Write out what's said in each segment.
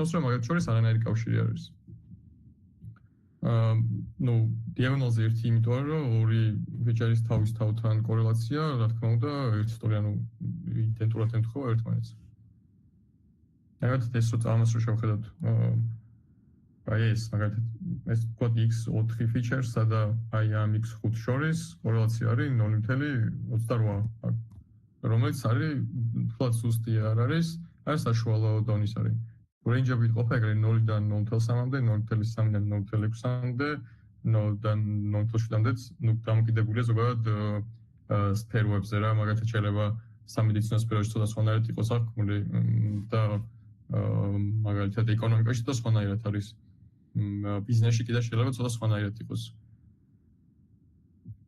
ნიშნავს, რომ მაგათ შორის არანაირი კავშირი არ არის. დიაგნოზი ერთი იმიტომ, რომ ორი ფიჩერის თავის თავთან კორელაცია, რა თქმა უნდა, ერთსტორი, იდენტურად ემთხვევა ერთმანეთს. მაგათ ეს ამას რო შევხედოთ, ეს მაგათაც ეს კოდ X4 ფიჩერსა და ამ X5 შორის კორელაცია არის 0.28, რომელიც არის თქვათ ზუსტი არ არის, საშუალო დონის არის. Range-ები იყოფა ეგრე 0-დან 0.3-მდე, 0.3-დან 0.6-მდე, 0-დან 0.7-მდეც, დამოკიდებულია ზოგადად სფეროებზე რა, მაგათაც შეიძლება სამედიცინო სფეროში ცოტა სხვანაირად იყოს აღქმული და მაგალითად ეკონომიკაში და სხვანაირად არის. ბიზნესში კიდე შეიძლება ცოტა სხვანაირად იყოს.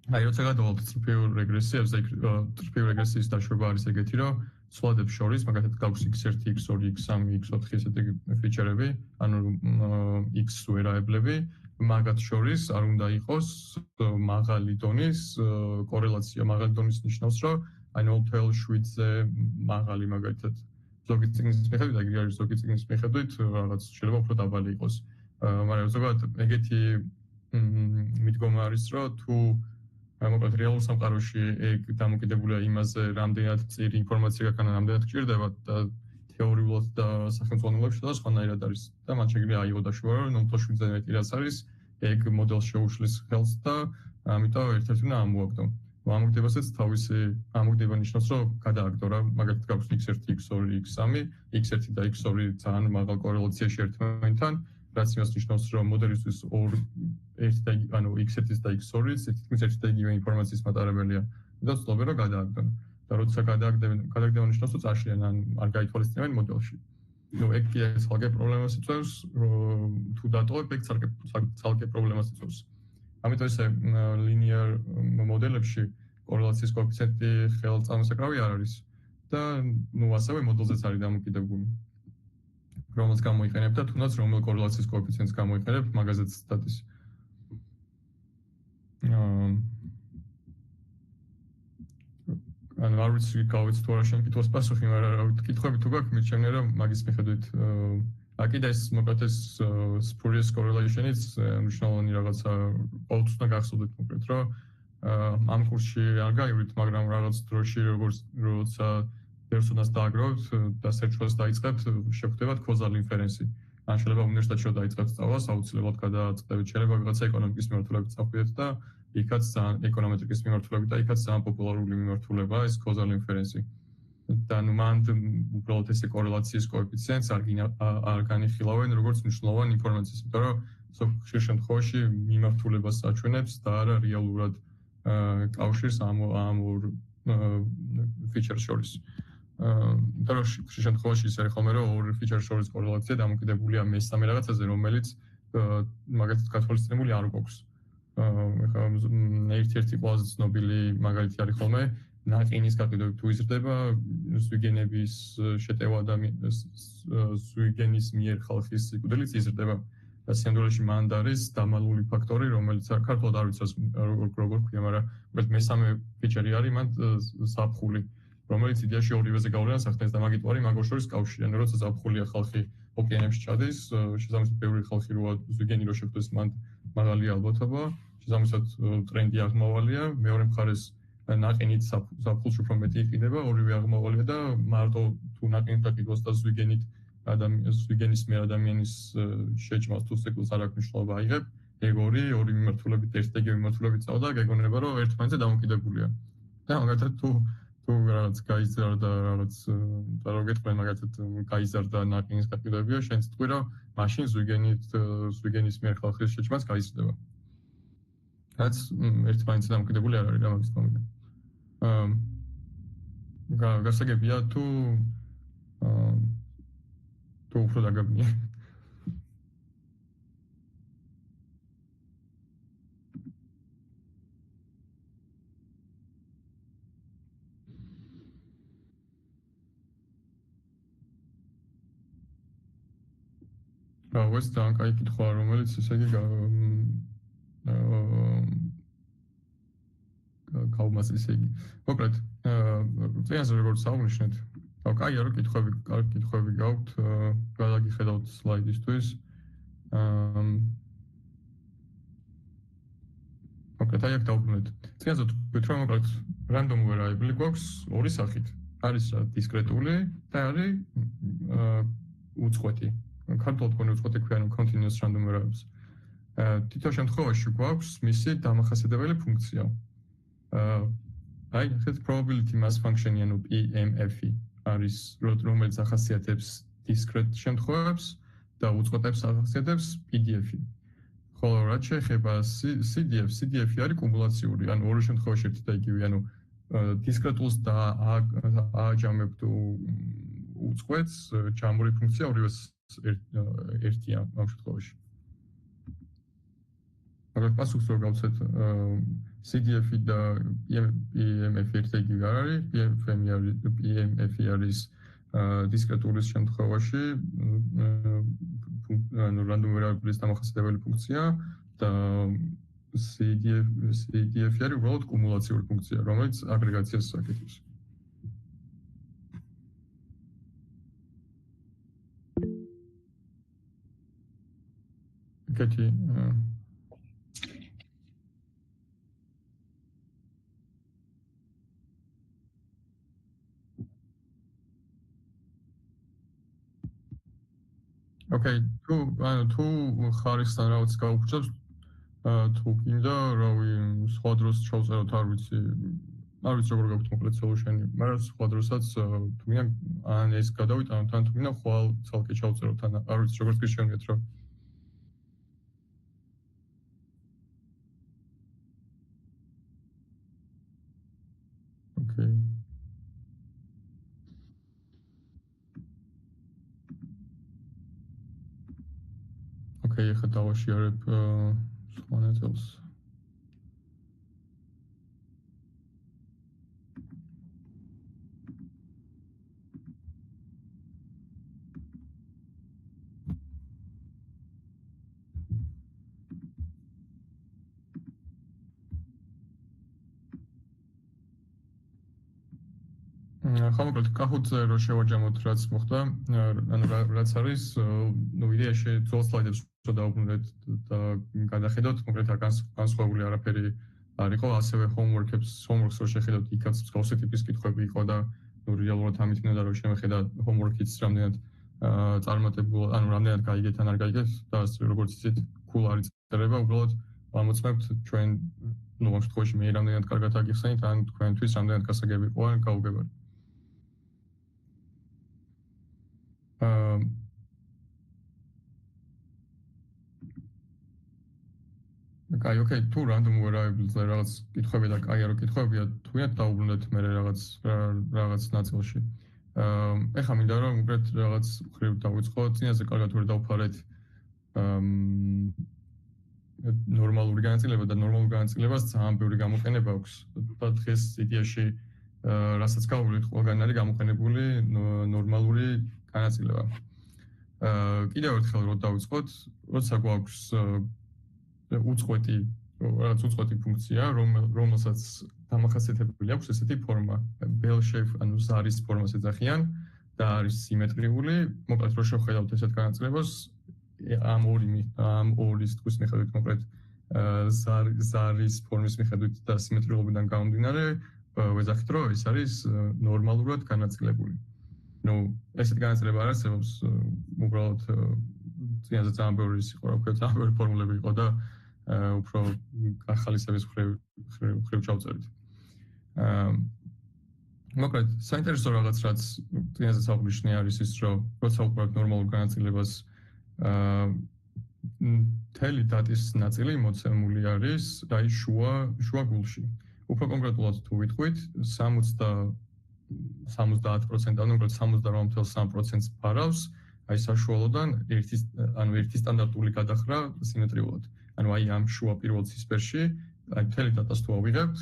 როცა გადავალთ ტრიფიულ რეგრესიებზე, ტრიფიულ რეგრესიის დაშვება არის ეგეთი, რომ ცვლადებს შორის, მაგალითად გაქვს X1, X2, X3, X4 ესეთი ფიჩერები, X ვერაებლები, მაგათ შორის არ უნდა იყოს მაღალი დონის კორელაცია. მაღალი დონის ნიშნავს, რომ 0.7-ზე მაღალი მაგალითად ზოგი ციგნის მიხედვით, ეგრე არის ზოგი ციგნის მიხედვით, რაღაც შეიძლება უფრო დაბალი იყოს. მაგრამ ზოგადად ეგეთი მიდგომა არის, რომ თუ მოკლედ რეალურ სამყაროში ეგ დამოკიდებულია იმაზე, რამდენად წირი ინფორმაცია გაქვს, რამდენად გჭირდება და თეორიულად და სახელმწიფოებში და სხვანაირად არის. და მათ შეგვიძლია აიღო დაშვება, რომ 0.7-ზე მეტი რაც არის, ეგ მოდელს შეუშლის ხელს და ამიტომ ერთ-ერთი უნდა ამოაგდო. ამოგდებასაც თავისი ამოგდება ნიშნავს, რომ გადააგდო რა, მაგალითად გაქვს X1, X2, X3, X1 და X2 ძალიან მაღალ კორელაციაში ერთმანეთთან, რაც იმას ნიშნავს, რომ მოდელისთვის X1 და X2-ის თითქმის ერთი და იგივე ინფორმაციის მატარებელია და ვცდილობენ რომ გადააგდონ. და როცა გადააგდება ნიშნავს, რომ წაშლიან ან არ გაითვალისწინებენ მოდელში. ეგ კიდე ცალკე პრობლემას იწვევს, თუ დატოვებ, ეგ ცალკე პრობლემას იწვევს. ამიტომ ესე linear მოდელებში კორელაციის კოეფიციენტი ხელწამოსაკრავი არ არის და ასევე მოდელზეც არის დამოკიდებული. რომელს გამოიყენებ და თუნდაც რომელ კორელაციის კოეფიციენტს გამოიყენებ, მაგაზეც სტატის. არ ვიცი გავიც თუ არა შენ კითხავს პასუხი, მაგრამ კითხვები თუ გაქვს, მიჩვენე რომ მაგის მიხედვით კიდე ეს მოკლედ ეს spurious correlation-იც მნიშვნელოვანი რაღაცა ყოველთვის უნდა გახსოვდეთ მოკლედ, რომ ამ კურსში არ გაივლით, მაგრამ რაღაც დროში როცა პერსონას დააგროვებთ და search-ს დაიწყებთ, შეხვდებათ causal inference-ი. ან შეიძლება უნივერსიტეტში რომ დაიწყებთ სწავლას, აუცილებლად გადააწყდებით, შეიძლება რაღაცა ეკონომიკის მიმართულებით წავიდეთ და იქაც ეკონომეტრიკის მიმართულებით და იქაც ძალიან პოპულარული მიმართულებაა ეს causal inference-ი. და მან უბრალოდ ეს კორელაციის კოეფიციენტს არ განიხილავენ როგორც მნიშვნელოვანი ინფორმაციას, იმიტომ რომ ხშირ შემთხვევაში მიმართულებას აჩვენებს და არა რეალურად კავშირს ამ ორ ფიჩერს შორის. იმიტომ რომ ხშირ შემთხვევაში ისე ხოლმე რომ ორ ფიჩერს შორის კორელაცია დამოკიდებულია მესამე რაღაცაზე, რომელიც მაგათაც გათვალისწინებული არ გვაქვს. ერთ-ერთი ყველაზე ცნობილი მაგალითი არის ხოლმე ნაყინის გაყიდვები თუ იზრდება ზვიგენების შეტევა და ზვიგენის მიერ ხალხის სიკვდილიც იზრდება. და სინამდვილეში მანდ არის დამალული ფაქტორი, რომელიც ქართულად არ ვიცი როგორ ქვია, მაგრამ მესამე ფიჩერი არის მანდ ზაფხული, რომელიც იდეაში ორივეზე გავლენას ახდენს და მაგით ვარი მაგ შორის კავშირი. ანუ როცა ზაფხულია ხალხი ოკეანეებში ჩადის, შესაბამისად ბევრი ხალხი როა ზვიგენი რო შეხვდეს მანდ მაღალი ალბათობა, შესაბამისად ტრენდი აღმავალია, მეორე მხარეს ნაყინით ზაფხულში უფრო მეტი იყიდება, ორივე აღმავალია და მარტო თუ ნაყინით გაყიდვას და ზვიგენის მიერ ადამიანის შეჭმას თუ სიკვდილს არ აქვს მნიშვნელობა აიღებ, ეგ ორი მიმართულებით ერთდაგივე მიმართულებით წავდა, გეგონება რომ ერთმანეთზე დამოკიდებულია. და მაგათაც თუ რაღაც გაიზარდა რაღაც და რო გეტყვენ მაგათაც გაიზარდა ნაყინის გაყიდვებია, შენ თქვი რომ მაშინ ზვიგენის მიერ ხალხის შეჭმას გაიზრდება. რაც ერთმანეთზე დამოკიდებული არ არის რა მაგის თქმიდან. გასაგებია თუ უფრო დაგაბნია. ეს ძალიან კაი კითხვა, რომელიც ესე იგი გავმას ესე იგი. მოკლედ, წინასწარ როგორც აღნიშნეთ, კაი, არა, კითხვები გაქვთ, გადაგიხედავთ სლაიდისთვის. მოკლედ, აი აქ დავუბრუნდეთ. წინასწარ თქვით, რომ მოკლედ random variable გვაქვს ორი სახით. არის დისკრეტული და არის უწყვეტი. ქართულად გქონი უწყვეტი ქვია, continuous random variables. თითო შემთხვევაში გვაქვს მისი დამახასიათებელი ფუნქცია. აი, ეს probability mass function-ი, ანუ PMF-ი არის, რომელიც ახასიათებს discrete შემთხვევებს და უწყვეტებს ახასიათებს PDF-ი. ხოლო რაც შეეხება CDF-ი არის კუმულაციური, ანუ ორი შემთხვევაში ერთი და იგივე, ანუ discrete-ულს და ააჯამებთ უწყვეტს, ჯამური ფუნქცია ორივეს ერთია ამ შემთხვევაში. მაგრამ პასუხს რო გავცეთ, CDF-ი და PMF-ი ერთი იგივე არ არის, PMF-ი არის discrete-ულის შემთხვევაში, ანუ random variable-ის დამახასიათებელი ფუნქცია და CDF-ი არის უბრალოდ კუმულაციური ფუნქცია, რომელიც აგრეგაციას აკეთებს. კეთი Okay, თუ ხარისთან რაღაც გაუგრძელს, თუ კიდე რავი სხვა დროს ჩავწეროთ, არ ვიცი როგორ გაქვთ მოკლედ solution-ი, მაგრამ სხვა დროსაც თუ გინდა ან ეს გადავიტანოთ, ან თუ გინდა ხვალ ცალკე ჩავწეროთ, ან არ ვიცი როგორც გიშენიათ რა. Okay. Okay, ეხლა დავაშიარებ სხვა ნაწილს. ხა მოკლედ კახუთზე რო შევაჯამოთ რაც მოხდა, ანუ რაც არის, იდეაში ძველ სლაიდებს რო დავუბრუნდეთ და გადახედოთ, მოკლედ აქ განსხვავებული არაფერი არ იყო, ასევე homeworks რო შეხედოთ, იქაც მსგავსი ტიპის კითხვები იყო და რეალურად ამით მინდა რომ შემეხედა homework-იც რამდენად წარმატებულ, ანუ რამდენად გაიგეთ ან არ გაიგეთ და როგორც იცით, cool არის წერება, უბრალოდ ამოწმებთ ჩვენ, ამ შემთხვევაში მე რამდენად კარგად აგიხსენით, ან თქვენთვის რამდენად გასაგები იყო ან გაუგებარი. Okay, თუ random variable-ზე რაღაც კითხვები და კაი არა კითხვებია, თუ ვინათ დავუბრუნდეთ მე რაღაც ნაწილში. ეხლა მინდა რომ უკეთ რაღაც ხრივ დავიწყოთ, წინაზე კარგად ვერ დავფარეთ ნორმალური განაწილება და ნორმალურ განაწილებას ძალიან ბევრი გამოყენება აქვს. და დღეს იდეაში რასაც გავუვლით, ყველგან არის გამოყენებული ნორმალური განაწილება. კიდევ ერთხელ რო დავიწყოთ, როცა გვაქვს უწყვეტი ფუნქცია, რომელსაც დამახასიათებელი აქვს ესეთი ფორმა, bell shape, ანუ ზარის ფორმას ეძახიან და არის სიმეტრიული. მოკლედ რო შევხედავთ ესეთ განაწილებას, ამ ორი თქვის მიხედვით, მოკლედ ზარის ფორმის მიხედვით და სიმეტრიულობიდან გამომდინარე, ვეძახით, რომ ეს არის ნორმალურად განაწილებული. ესეთ განაწილება არ არსებობს, უბრალოდ წინაზე ძალიან ბევრი იყო, რა ვქოთ, ძალიან ბევრი ფორმულები იყო და უფრო ახალისების ხრივ ჩავწერით. მოკლედ, საინტერესო რაღაც რაც წინაზე საუბრიშნი არის ის, რომ როცა უყურებთ ნორმალურ განაწილებას, მთელი დატის ნაწილი მოცემული არის აი შუა გულში. უფრო კონკრეტულად თუ ვიტყვით, 70%, ანუ 78.3%-ს ფარავს აი საშუალოდან ერთი სტანდარტული გადახრა სიმეტრიულად. ანუ აი ამ შუა პირველ ცისფერში, აი მთელი დატას თუ ავიღებთ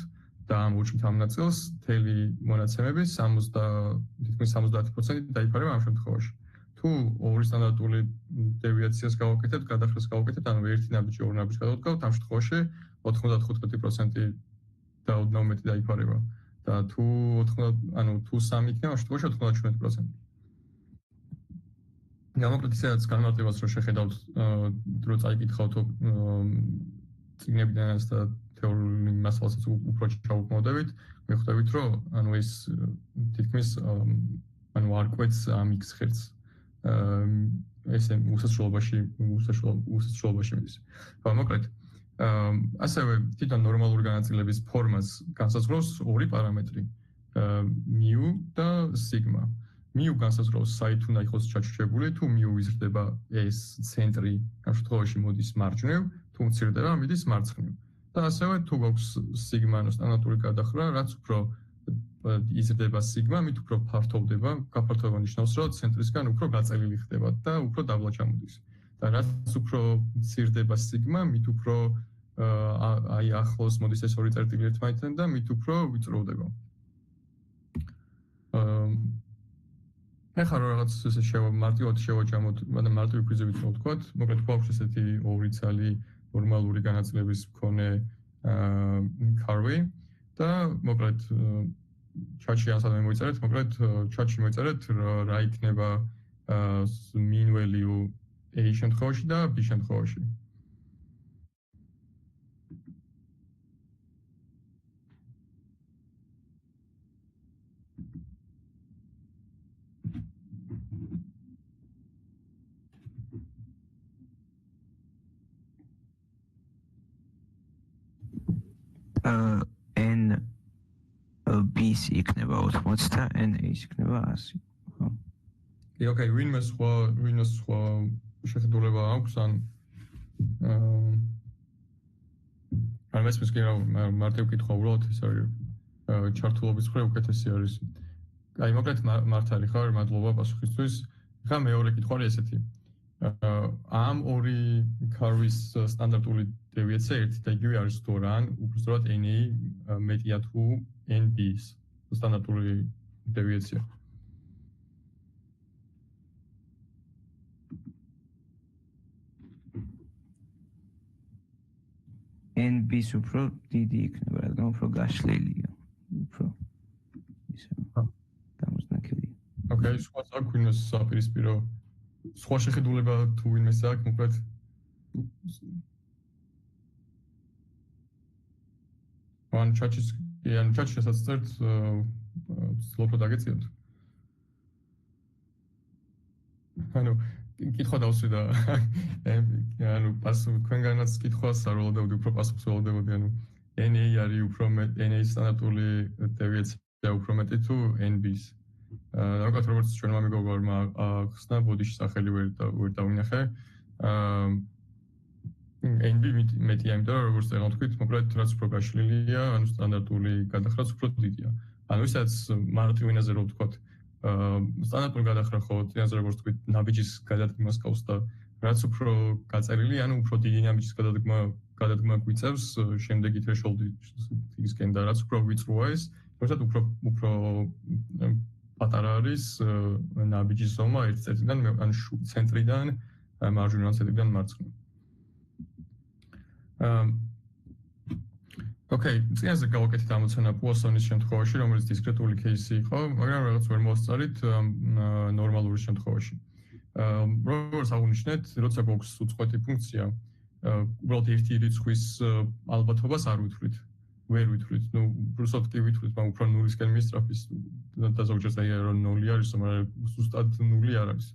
და ამოვუჩვით ამ ნაწილს, მთელი მონაცემები 70% დაიფარება ამ შემთხვევაში. თუ ორი სტანდარტული დევიაციას გავაკეთებთ, გადახრას გავაკეთებთ, ანუ ერთი ნაბიჯი ორი ნაბიჯს გადავდგავთ, ამ შემთხვევაში 95% და ოდნავ მეტი დაიფარება. და თუ 3 იქნება, ამ შემთხვევაში 97%. გამოკლედ ისედაც განმარტებას რომ შეხედავთ დრო წაიკითხავთ წიგნებიდანაც და თეორიული მასალასაც უფრო ჩავუყმოდებით, მიხვდებით რომ ეს თითქმის არ კვეთს ამ X ხერხს. ესე უსასრულობაში მიდის. მოკლედ ასევე თვითონ ნორმალური განაწილების ფორმას განსაზღვრავს ორი პარამეტრი, μ და σ. μ განსაზღვრავს საით უნდა იყოს ჩაჩუქებული, თუ μ იზრდება ეს ცენტრი ამ შემთხვევაში მოდის მარჯვნივ, თუ მცირდება მიდის მარცხნივ. და ასევე თუ გვაქვს σ სტანდარტული გადახრა, რაც უფრო იზრდება σ, მით უფრო ფართოვდება, გაფართოვება ნიშნავს, რომ ცენტრისგან უფრო გაწელილი ხდება და უფრო დაბლა ჩამოდის. და რაც უფრო მცირდება σ, მით უფრო ახლოს მოდის ეს ორი წერტილი ერთმანეთთან და მით უფრო ვიწროვდება. ეხლა რაღაც ესე მარტივად შევაჯამოთ, მაგრამ მარტივი კვიზებით რო ვთქვათ, მოკლედ გვაქვს ესეთი ორი ცალი ნორმალური განაწილების მქონე curve და მოკლედ ჩატში ასად მოიწერეთ, მოკლედ ჩატში მოიწერეთ რა იქნება mean value A შემთხვევაში და B შემთხვევაში. N B-ს იქნება 80 და N-ს იქნება 100. ხო. Okay, ვინმე სხვა შეხედულება აქვს ან მესმის კი რა მარტივ კითხვა უბრალოდ ეს არის ჩართულობის მხრივ უკეთესი არის. აი მოკლედ მართალი ხარ, მადლობა პასუხისთვის. ხა მეორე კითხვა არის ესეთი. ამ ორი curve-ის სტანდარტული დევიაცია ერთი და იგივე არის თუ რა, ან უბრალოდ N-ი მეტია თუ NB-ს სტანდარტული დევიაცია. NB-ს უფრო დიდი იქნება, რადგან უფრო გაშლილია. უფრო ისე დამოსნაკელია. Okay, სხვა აქვს ვინმე საპირისპირო სხვა შეხედულება თუ ვინმე აქვს, მოკლედ ან ჩატში შესაძლოა სლოპო დაგეციოთ. ანუ კითხვა დავსვი და ანუ თქვენგანაც კითხვას არ ველოდებოდი, უფრო პასუხს ველოდებოდი, ანუ NA არის უფრო NA სტანდარტული დევიაცია უფრო მეტი თუ NB-ს. Რაღაც როგორც ჩვენმა მეგობრებმა ახსნა ბოდიში სახელი ვერ დავინახე. NB მეტია, იმიტომ რომ როგორც წეგნო თქვით, მოკლედ რაც უფრო გაშლილია, ანუ სტანდარტული გადახრაც უფრო დიდია. ანუ ისაც მარტივ ენაზე რო ვთქვათ, სტანდარტული გადახრა ხო, წინაზე როგორც თქვით, ნაბიჯის გადადგმას ყავს და რაც უფრო გაწერილი, ანუ უფრო დიდი ნაბიჯის გადადგმა გვიწევს შემდეგი threshold-ისკენ და რაც უფრო ვიწროა ეს, თორსად უფრო პატარა არის ნაბიჯის ზომა ერთ წერტილიდან, ანუ ცენტრიდან მარჯვნივ წერტილიდან მარცხნივ. Okay, წინაზე გავაკეთეთ ამოცანა პუასონის შემთხვევაში, რომელიც დისკრეტული кейსი იყო, მაგრამ რაღაც ვერ მოვსწარით ნორმალური შემთხვევაში. როგორც აღნიშნეთ, როცა გვაქვს უწყვეტი ფუნქცია, უბრალოდ ერთი რიცხვის ალბათობას არ ვითვლით. ვერ ვითვლით, ну, უბრალოდ კი ვითვლით, მაგრამ უფრო ნულისკენ მისწრაფის და ზოგჯერ აი რომ 0 არის, მაგრამ ზუსტად 0 არ არის.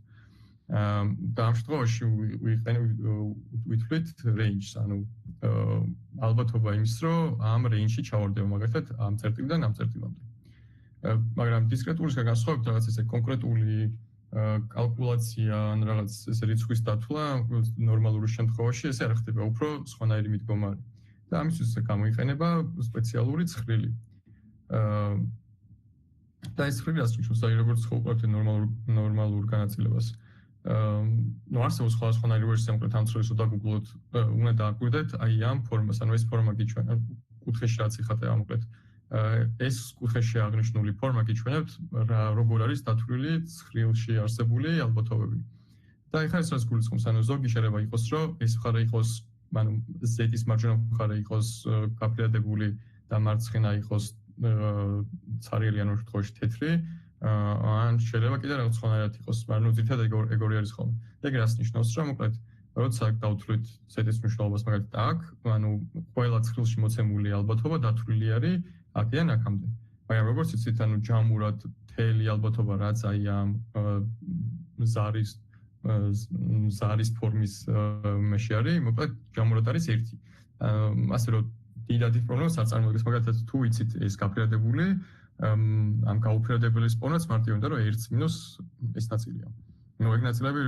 და ამ შემთხვევაში ვითვლით range-ს, ანუ ალბათობა იმის, რომ ამ range-ში ჩავარდება მაგალითად ამ წერტილიდან ამ წერტილამდე. მაგრამ დისკრეტულისგან განსხვავებით რაღაც ესე კონკრეტული კალკულაცია ან რაღაც ესე რიცხვის დათვლა ნორმალური შემთხვევაში ესე არ ხდება, უფრო სხვანაირი მიდგომა არის. და ამისთვის გამოიყენება სპეციალური ცხრილი. და ეს ცხრილი ასრულებს აი როგორც ხოვყავთ ნორმალურ განაწილებას. ну არსებობს სხვადასხვანაირი ვერსია, მოკლედ ამ ცხრილის დაგუგლოთ, უნდა დააკვირდეთ აი ამ ფორმას, ანუ ეს ფორმა გიჩვენა კუთხეში რაც იხატება, მოკლედ ეს კუთხეში აღნიშნული ფორმა გიჩვენებთ როგორ არის დათვლილი ცხრილში არსებული ალბათობები. და ეხლა ეს რაც გულისხმობს, ანუ ზოგი შეიძლება იყოს, რომ ეს მხარე იყოს, ანუ Z-ის მარჯვენა მხარე იყოს გაფრიადებული და მარცხენა იყოს ცარიელი ან შემთხვევაში თეთრი ან შეიძლება კიდე რაღაც სხვანაირად იყოს, მაგრამ ძირითადად ეგ ორი არის ხოლმე. ეგ რას ნიშნავს, რომ მოკლედ როცა დავთვლით ზეთის მნიშვნელობას მაგალითად აქ, ანუ ყველა ცხრილში მოცემული ალბათობა დათვლილი არის აქედან აქამდე. მაგრამ როგორც იცით, ანუ ჯამურად მთელი ალბათობა რაც აი ამ ზარის ფორმის მეში არის, მოკლედ ჯამურად არის 1. ასე რომ დიდ პრობლემას არ წარმოადგენს, მაგალითად თუ იცით ეს გაფერადებული ამ გაუფერადებლის პონაც მარტივი უნდა რომ 1 მინუს ეს ნაწილია. ნუ ეგ ნაწილები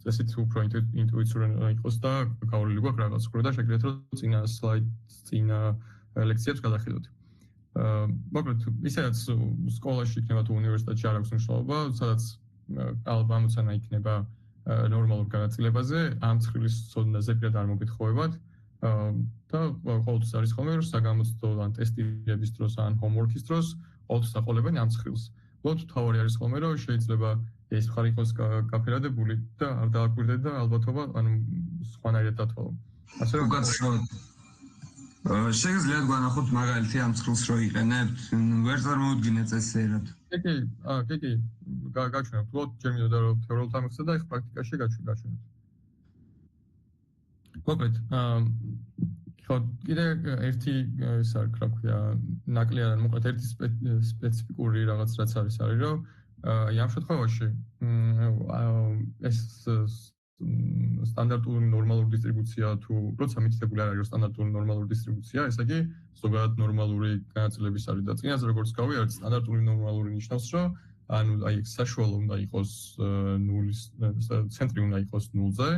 ესეც უფრო ინტუიციური იყოს და გავლილი გვაქვს რაღაც უფრო და შეგიძლიათ რომ წინა ლექციებს გადახედოთ. მოკლედ ისედაც სკოლაში იქნება თუ უნივერსიტეტში არ აქვს მნიშვნელობა, სადაც ალბამოცანა იქნება ნორმალურ განაწილებაზე, ამ ცხრილის ცოდნაზე პირად არ მოგეთხოვებათ და ყოველთვის არის ხოლმე რომ საგამოცდო ან ტესტირების დროს ან homework-ის დროს ყოველთვის აყოლებენ ამ ცხრილს. უბრალოდ თავი არის ხოლმე რომ შეიძლება ეს მხარი იყოს გაფერადებული და არ დააკვირდეთ და ალბათობა ანუ სხვანაირად დათვალო. ასე რომ შეგიძლიათ გვანახოთ მაგალითი ამ ცხრილს რო იყენებთ, ვერ წარმოვიდგინეთ წესიერად. კი, გაჩვენებთ. უბრალოდ ჯერ მინდოდა რომ თეორიულად ამიხსნა და ახლა პრაქტიკაში გაჩვენებთ. მოკლედ, ხო, კიდე ერთი ეს არ ქვია, ნაკლი არა, მოკლედ ერთი სპეციფიკური რაღაც რაც არის რომ აი ამ შემთხვევაში ეს სტანდარტული ნორმალური დისტრიბუცია თუ როცა მითითებული არ არის სტანდარტული ნორმალური დისტრიბუცია, ესე იგი ზოგადად ნორმალური განაწილების არის და წინაზე როგორც გავიარეთ, სტანდარტული ნორმალური ნიშნავს, რომ ანუ აი საშუალო უნდა იყოს 0-ის ცენტრი უნდა იყოს 0-ზე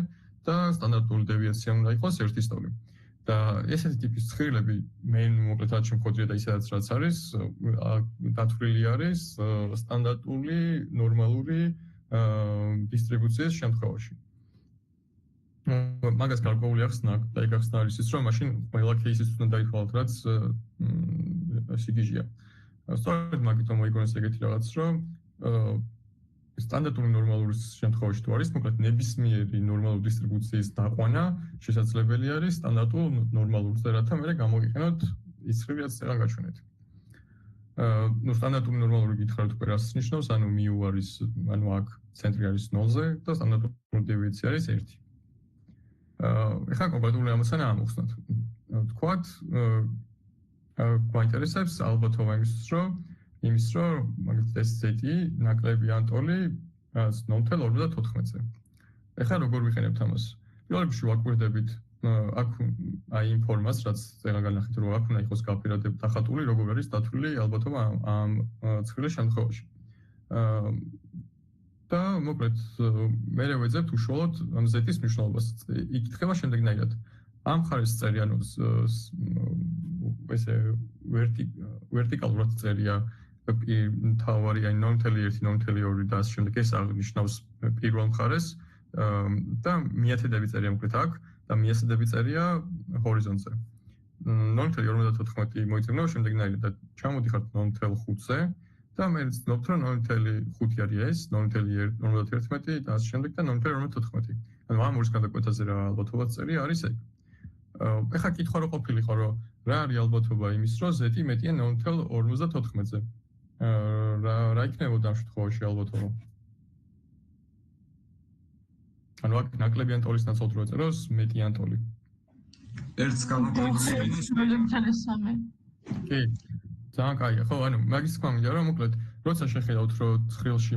და სტანდარტული დევიაცია უნდა იყოს 1-ის ტოლი. და ესეთი ტიპის ცხრილები მე მოკლედ რაც შემოხვედრია და ისედაც რაც არის, დათვლილი არის სტანდარტული ნორმალური დისტრიბუციის შემთხვევაში. მაგას გარკვეული ახსნა და ეგ ახსნა არის ის, რომ მაშინ ყველა кейსის უნდა დაითვალოთ, რაც სიგიჟია. სწორედ მაგითო მოიგონეს ეგეთი რაღაც, რომ სტანდარტული ნორმალური შემთხვევაში თუ არის, მოკლედ ნებისმიერი ნორმალური დისტრიბუციის დაყვანა შესაძლებელი არის სტანდარტულ ნორმალურზე, რათა მე გამოგიყენოთ ის ცხრილი, რაც ახლა გაჩვენეთ. ნუ სტანდარტული ნორმალური გითხარით უკვე რას ნიშნავს, ანუ μ არის, ანუ აქ ცენტრი არის 0-ზე და სტანდარტული დევიაცია არის 1. ეხლა კონკრეტული ამოცანა ამოხსნათ. თქვათ, გვაინტერესებს ალბათობა იმის რომ მაგალითად ეს ზეთი ნაკლები ან ტოლი 0.54-ზე. ეხლა როგორ ვიყენებთ ამას? პირველ რიგში ვაკვირდებით აქ აი იმ ფორმას, რაც წეღა განახით, რომ აქ უნდა იყოს დახატული, როგორ არის დათვლილი ალბათობა ამ ცხრილის შემთხვევაში. და მოკლედ მე ვეძებთ უშუალოდ ამ ზეთის მნიშვნელობას. იკითხება შემდეგნაირად. ამ ხარეს წერია ანუ ესე ვერტიკალურად წერია თავარი აი 0.1, 0.2 და ასე შემდეგ ეს აღნიშნავს პირველ მხარეს და მიათედები წერია მოკლედ აქ და მიასედები წერია ჰორიზონტზე. 0.54 მოიწევნა შემდეგნაირად და ჩამოდიხართ 0.5-ზე და მე ვცნობთ რომ 0.5 არის ეს, 0.11 და ასე შემდეგ და 0.54. ანუ ამ ორის გადაკვეთაზე რა ალბათობაც წერია არის ეგ. ეხლა კითხვა რო ყოფილიყო რომ რა არის ალბათობა იმის რომ z მეტია 0.54-ზე. რა იქნებოდა ამ შემთხვევაში ალბათობა? ანუ აქ ნაკლებიან ტოლის ნაცვლად რო ეწეროს მეტიან ტოლი. ერთს გამოგონილი. კი. ძალიან კაია, ხო, ანუ მაგის თქვა მინდა რომ მოკლედ როცა შეხედავთ რომ ცხრილში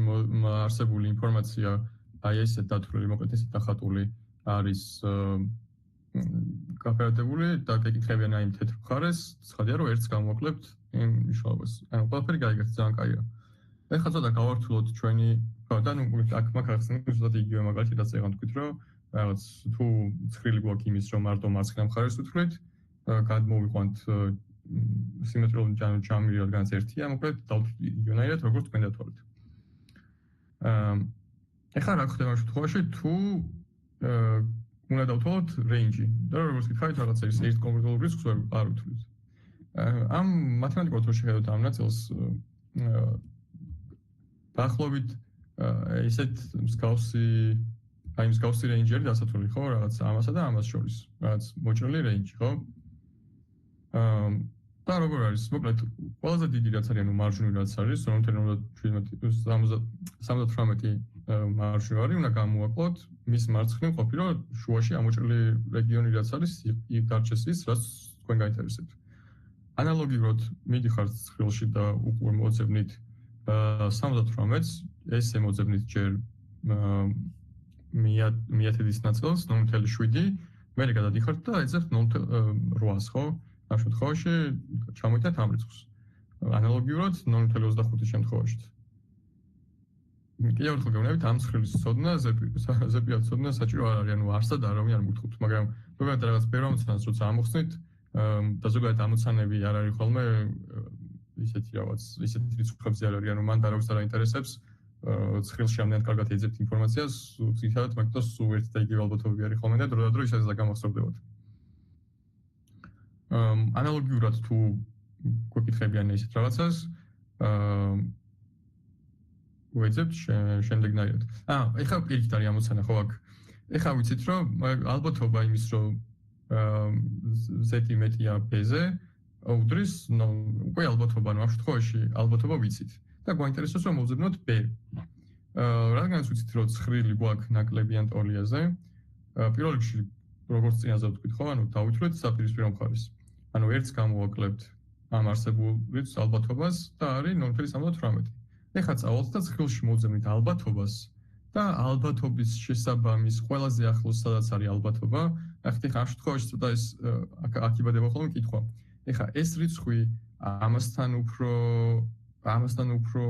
არსებული ინფორმაცია აი ესე დათვლილი, მოკლედ ესე დახატული არის გაფერადებული და გეკითხებიან აი თეთრ მხარეს, ცხადია რომ ერთს გამოვაკლებთ იმ მნიშვნელობას. ანუ ყველაფერი გაიგეთ, ძალიან კაია. ეხლა ცოტა გავართულოთ ჩვენი და ნუ აქ მაგახსენებ ზუსტად იგივე მაგალითად რაც ეგან თქვით რომ რაღაც თუ ცხრილი გვაქვს იმის რომ მარტო მარცხენა მხარეს ვთვლით, გადმოვიყვანთ სიმეტრიული ჯამი რადგანაც ერთია, მოკლედ დავიგონაირეთ როგორც თქვენ დათვალეთ. ეხლა რა ხდება ამ შემთხვევაში თუ უნდა დავთვალოთ range და როგორც გითხარით რაღაც ერთ კონკრეტულ რისკს არ ვთვლით. ამ მათემატიკურად რო შეხედოთ ამ ნაწილს დაახლოებით ისეთ მსგავსი range არის დასათვლილი, ხო, რაღაც ამასა და ამას შორის, რაღაც მოჭრილი range, ხო? და და როგორ არის? მოკლედ, ყველაზე დიდი რაც არის, ანუ მარჟინი რაც არის, რომელთანაც 78 მარჟინი არის, უნდა გამოვაკლოთ მის მარცხნივ ყოფილი, რომ შუაში ამოჭრილი რეგიონი რაც არის, იქ დარჩეს ის, რაც თქვენ გაინტერესებთ. ანალოგიურად მიდიხართ ცხრილში და უკვე მოძებნით 78-ს, ესე მოძებნით ჯერ მიათედის ნაწილს 0.7, მერე გადადიხართ და ეძებთ 0.8-ს, ხო? ამ შემთხვევაში ჩამოიტანთ ამ რიცხვს. ანალოგიურად 0.25-ის შემთხვევაში. კიდევ ერთხელ გეუბნებით, ამ ცხრილის ცოდნა, ზეპიად ცოდნა საჭირო არ არის, ანუ არსად არავინ არ მოგთხოვთ, მაგრამ ზოგადად რაღაც ბევრ ამოცანას როცა ამოხსნით და ზოგადად ამოცანები არ არის ხოლმე ისეთი რაღაც, ისეთი რიცხვებზე არ არის, ანუ მან დარავის არ აინტერესებს ცხრილში ამდენად კარგად ეძებთ ინფორმაციას, ძირითადად მაგას სულ ერთი და იგივე ალბათობები არის ხოლმე და დროდადრო ისე გამახსოვდებოდ. ანალოგიურად თუ გვეკითხებიან ისეთ რაღაცას, ვეძებთ შემდეგნაირად. ეხლა პირიქით არის ამოცანა, ხო აქ. ეხლა ვიცით, რომ ალბათობა იმის, რომ z მეტია b-ზე, უდრის, უკვე ალბათობა, ამ შემთხვევაში ალბათობა ვიცით. და გვაინტერესებს, რომ მოვძებნოთ b. რადგანაც ვიცით, რომ ცხრილი გვაქვს ნაკლებიან ტოლიაზე, პირველ რიგში როგორც წინაზე ვთქვით, ხო, ანუ დავითვლეთ საპირისპირო მხარეს. ანუ ერთს გამოვაკლებთ ამ არსებულ რიცხვს ალბათობას და არის 0.78. ეხლა წავალთ და ცხრილში მოვძებნით ალბათობას და ალბათობის შესაბამის ყველაზე ახლოს სადაც არის ალბათობა, ახლა ამ შემთხვევაში ცოტა ეს აქ იბადება ხოლმე კითხვა. ეხლა ეს რიცხვი ამასთან უფრო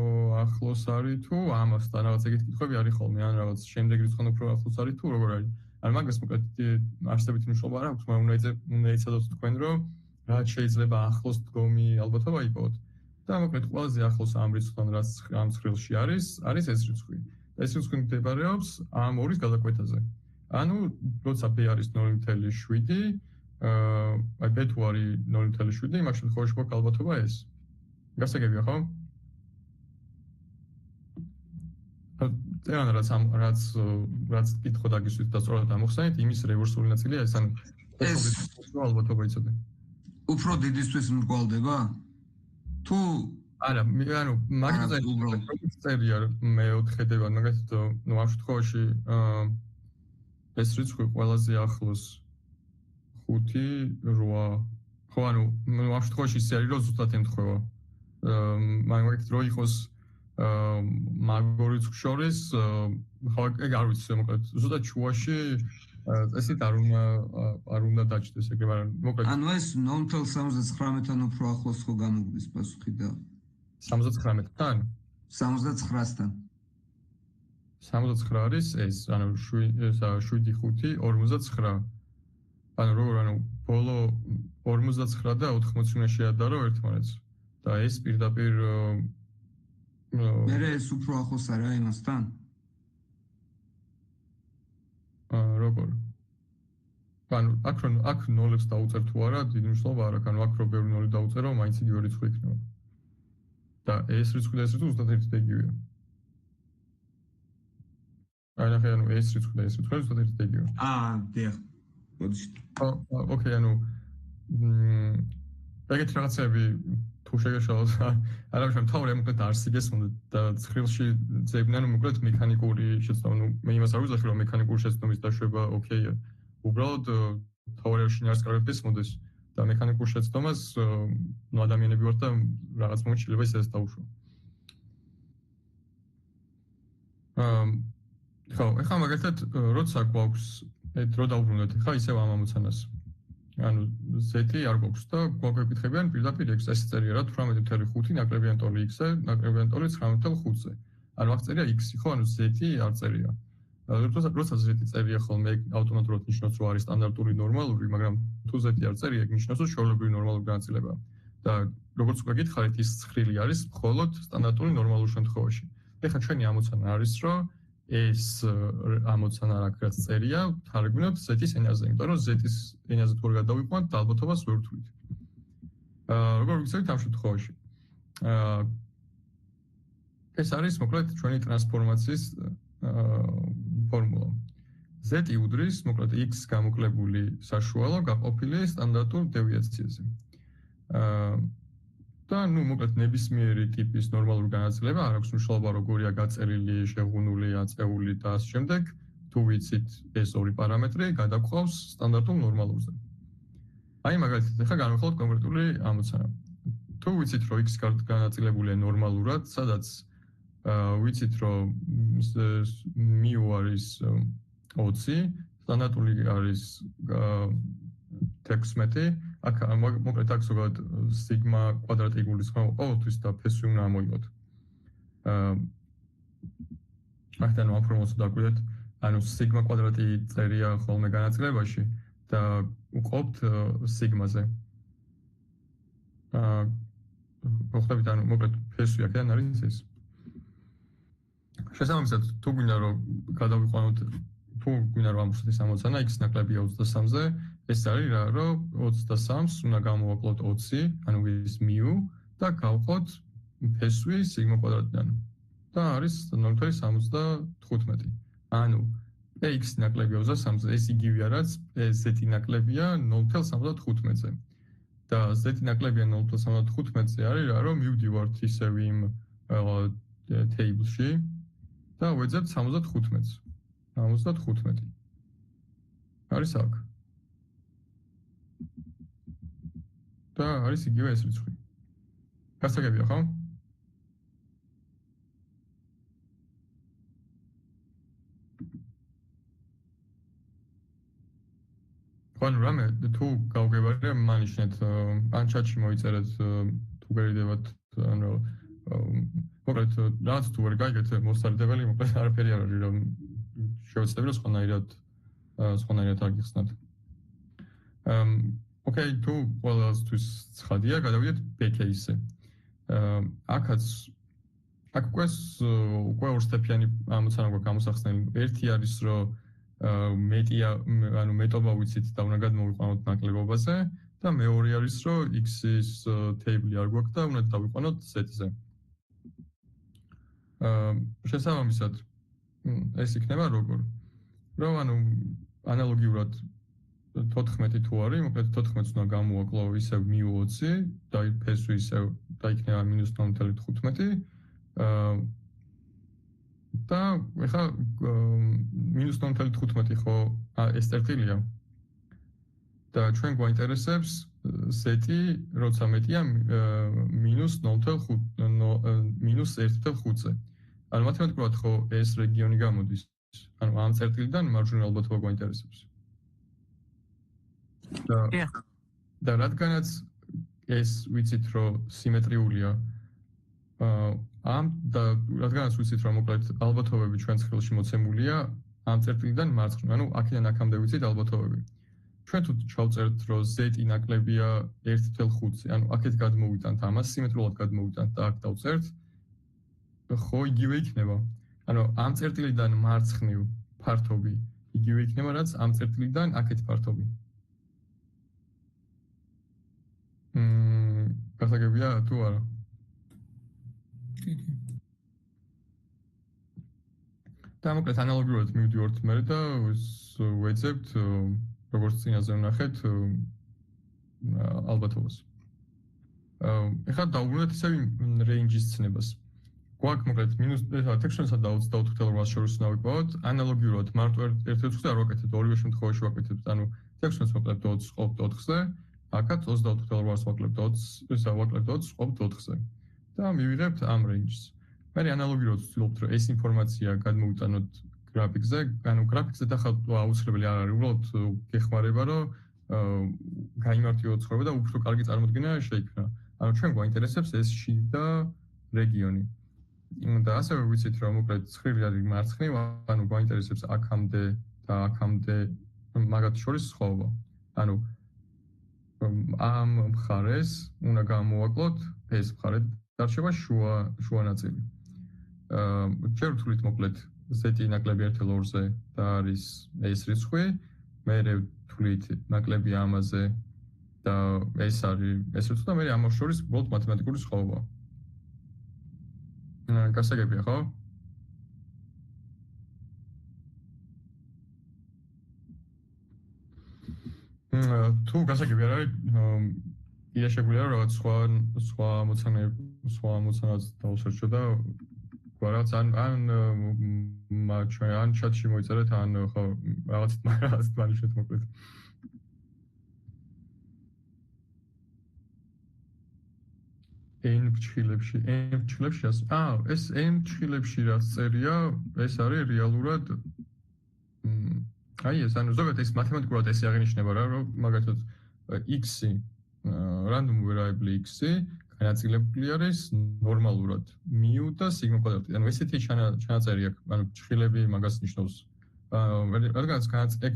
ახლოს არის თუ ამასთან რაღაც ეგეთი კითხვები არის ხოლმე, ან რაღაც შემდეგი რიცხვთან უფრო ახლოს არის თუ როგორ არის? ანუ მაგას მოკლედ არსებითი მნიშვნელობა არ აქვს, მაგრამ უნდა იცოდოთ თქვენ, რომ რაც შეიძლება ახლოს დგომი ალბათობა იპოვოთ. და მოკლედ ყველაზე ახლოს ამ რიცხვთან რაც ამ ცხრილში არის ეს რიცხვი. და ეს რიცხვი მდებარეობს ამ ორის გადაკვეთაზე. ანუ როცა b არის 0.7, აი b თუ არის 0.7, იმ შემთხვევაში გვაქვს ალბათობა ეს. გასაგებია, ხო? წერან რაც კითხვა დაგისვით და სწორად ამოხსენეთ, იმის რევერსული ნაწილია ეს, ანუ ეს ალბათობა იცოდე. უფრო დიდისთვის მრგვალდება? თუ არა, ანუ მაგაზე უბრალოდ წერია მეოთხედება, მაგათო, ამ შემთხვევაში ეს რიცხვი ყველაზე ახლოს 5-8. ხო, ანუ ამ შემთხვევაში ისე არის, რომ ზუსტად ემთხვევა. მაგით რო იყოს მაგ ორი რიცხვს შორის, ხო, ეგ არ ვიცი, მოკლედ ზუსტად შუაში ესეთ არ უნდა დაჭდეს ეგრე, მაგრამ მოკლედ ანუ ეს 0.79-თან უფრო ახლოს ხო გამოგვდის პასუხი და 79-თან? 79-თან. 79 არის ეს, ანუ 7-5-59. ანუ როგორ, ანუ ბოლო 59 და 80 უნდა შეადარო ერთმანეთს. და ეს პირდაპირ მერე ეს უფრო ახლოს არა იმასთან? როგორ? ანუ აქ ნოლებს დაუწერ თუ არა, დიდი მნიშვნელობა არ აქვს, ანუ აქ რო ბევრი ნოლი დაუწერო, მაინც იგივე რიცხვი იქნება. და ეს რიცხვი და ეს რიცხვი ზუსტად ერთი და იგივეა. ანუ ეს რიცხვი და ეს რიცხვი ზუსტად ერთი და იგივეა. დიახ. მოდიშით. ოკეი, ანუ ეგეთი რაღაცები თუ შეგეშალოთ, არავის მთავარი მოკლედ არ სიგესმოდა და ცხრილში ძებნან მოკლედ მექანიკური შეცდომა, ნუ მე იმას არ ვიზახი, რომ მექანიკური შეცდომის დაშვება ოკეია. უბრალოდ თავარი არც კარგად გესმოდეს და მექანიკურ შეცდომას ნუ ადამიანები ვართ და რაღაც მომენტში შეიძლება ისედაც დავუშვა. ხო, ეხლა მაგალითად როცა გვაქვს რო დავუბრუნდეთ, ხა ისევ ამ ამოცანას. ანუ z-ი არ გვაქვს და გვაგვეკითხებიან პირდაპირ x ეს წერია რა 18.5 ნაკლებიან ტოლი x-ზე, ნაკლებიან ტოლი 19.5-ზე. ანუ აქ წერია x-ი, ხო, ანუ z-ი არ წერია. როცა z-ი წერია ხოლმე ავტომატურად ნიშნავს რომ არის სტანდარტული ნორმალური, მაგრამ თუ z-ი არ წერია, ეგ ნიშნავს რომ ჩვეულებრივი ნორმალური განცილებაა. და როგორც უკვე გითხარით, ის ცხრილი არის მხოლოდ სტანდარტული ნორმალურ შემთხვევაში. ეხლა ჩვენი ამოცანა არის რომ ეს ამოცანა რაც წერია, თარგმნოთ z-ის ენაზე, იმიტომ რომ z-ის ენაზე თუ არ გადავიყვანთ, ალბათობას ვერ ვთვლით. როგორ ვიცით ამ შემთხვევაში? ეს არის მოკლედ ჩვენი ტრანსფორმაციის ფორმულა. z-ი უდრის მოკლედ x გამოკლებული საშუალო გაყოფილი სტანდარტულ დევიაციაზე. და ნუ მოკლედ ნებისმიერი ტიპის ნორმალური განაწილება არ აქვს მნიშვნელობა როგორია გაწერილი, შეღუნული, აწეული და ასე შემდეგ. თუ ვიცით ეს ორი პარამეტრი გადაგყავს სტანდარტულ ნორმალურზე. აი მაგალითად ახლა განვიხილოთ კონკრეტული ამოცანა. თუ ვიცით რომ x განაწილებულია ნორმალურად, სადაც ვიცით რომ μ არის 20, სტანდარტული არის 16, აქ მოკლედ აქ ზოგადად სიგმა კვადრატი იგულისხმება ყოველთვის და ფესვი უნდა ამოიღოთ. აქედან ამ ფორმულას დაგვიდეთ, ანუ სიგმა კვადრატი წერია ხოლმე განაწილებაში და უყოფთ სიგმაზე. მოხდებით, ანუ მოკლედ ფესვი აქედან არის ეს. შესაბამისად, თუ გვინდა რომ გადავიყვანოთ, თუ გვინდა რომ ამოვხსნათ ეს ამოცანა x ნაკლებია 23-ზე, ეს არის რა, რომ 23-ს უნდა გამოვაკლოთ 20, ანუ ის μ და გავყოთ ფესვი სიგმა კვადრატიდან. და არის 0.75. ანუ x ნაკლებია 23-ზე, ეს იგივეა რაც z ნაკლებია 0.75-ზე. და z ნაკლებია 0.75-ზე არის რა, რომ მივდივართ ისევ იმ table-ში და ვეძებთ 75-ს. 75. არის აქ. და არის იგივე ეს რიცხვი. გასაგებია, ხო? ანუ რამე თუ გავგებარია მანიშნეთ ან ჩატში მოიწერეთ თუ გერიდებათ ანუ მოკლედ რაც თუ ვერ გაიგეთ მოსარდებელი მოკლედ არაფერი არ არის რომ შევეცდები რომ სხვანაირად აგიხსნათ. ოკეი, თუ ყველასთვის ცხადია, გადავიდეთ B case-ზე. აქაც უკვე ორსტეფიანი ამოცანა გვაქვს გამოსახსნელი. ერთი არის რომ ანუ მეტობა ვიცით და უნდა გადმოვიყვანოთ ნაკლებობაზე და მეორე არის რომ x-ის table-ი არ გვაქვს და უნდა დავიყვანოთ z-ზე. შესაბამისად ეს იქნება როგორ? რომ ანუ ანალოგიურად 14 თუ არის, მოკლედ 14-ს უნდა გამოვაკლო ისევ μ20 და ფესვი ისევ დაიქნება -0.15. და ეხლა -0.15 ხო ეს წერტილია. და ჩვენ გვაინტერესებს z-ი, როცა მეტია -1.5-ზე. ანუ მათემატიკურად ხო ეს რეგიონი გამოდის. ანუ ამ წერტილიდან მარჯვენა ალბათობა გვაინტერესებს. და რადგანაც ეს ვიცით რომ სიმეტრიულია ამ და რადგანაც ვიცით რომ მოკლედ ალბათობები ჩვენს ხელში მოცემულია ამ წერტილიდან მარცხნივ, ანუ აქედან აქამდე ვიცით ალბათობები. ჩვენ თუ ჩავწერთ რომ z ნაკლებია 1.5-ზე, ანუ აქეთ გადმოვიტანთ ამას, სიმეტრიულად გადმოვიტანთ და აქ დავწერთ, ხო იგივე იქნება. ანუ ამ წერტილიდან მარცხნივ ფართობი იგივე იქნება, რაც ამ წერტილიდან აქეთ ფართობი. გასაგებია თუ არა? და მოკლედ ანალოგიურად მივდივართ მე და ვეძებთ როგორც წინაზე ვნახეთ ალბათობას. ეხლა დავუბრუნდეთ ისევ range-ის ცნებას. გვაქვს მოკლედ -16-სა და 24-ს შორის უნდა ვიყვავოთ. ანალოგიურად მარტო ერთ რიცხვზე არ ვაკეთებთ, ორივე შემთხვევაში ვაკეთებთ, ანუ 16-ს ვაკლებთ 20 ყოფთ 4-ზე, აქაც 24-ს ვაკლებთ 20 ყოფთ 4-ზე. და მივიღებთ ამ range-ს. მე ანალოგიურად ვცდილობთ რომ ეს ინფორმაცია გადმოვიტანოთ გრაფიკზე, ანუ გრაფიკზე დახალვა აუცილებელი არ არის, უბრალოდ გეხმარება რომ გაიმართიოთ ცხოვრება და უფრო კარგი წარმოდგენა შეიქმნა. ანუ ჩვენ გვაინტერესებს ეს შიდა რეგიონი. და ასევე ვიცით რომ მოკლედ ცხრილი არის მარცხნივ, ანუ გვაინტერესებს აქამდე და აქამდე მაგათ შორის სხვაობა. ანუ ამ მხარეს უნდა გამოვაკლოთ ეს მხარე, დარჩება შუა ნაწილი. ჯერ ვთვლით მოკლედ z-ი ნაკლები 1.2-ზე და არის ეს რიცხვი, მერე ვთვლით ნაკლები ამაზე და ეს არის ეს რიცხვი და მერე ამას შორის უბრალოდ მათემატიკური სხვაობა. გასაგებია, ხო? თუ გასაგებია რა კიდე შეგვიძლია რაღაც სხვა მოცანაც დავსერჩო და რაღაც ან ჩატში მოიწერეთ ან ხო რაღაც მანიშნეთ მოკლედ. N ფრჩხილებში ეს N ფრჩხილებში რაც წერია, ეს არის რეალურად აი ეს ანუ ზოგადად ეს მათემატიკურად ესე აღინიშნება რა, რომ მაგათაც x-ი random variable x-ი განაწილებული არის ნორმალურად μ და σ კვადრატი. ანუ ესეთი ჩანაწერი აქვს, ანუ ფრჩხილები მაგას ნიშნავს. რადგანაც განაწილებ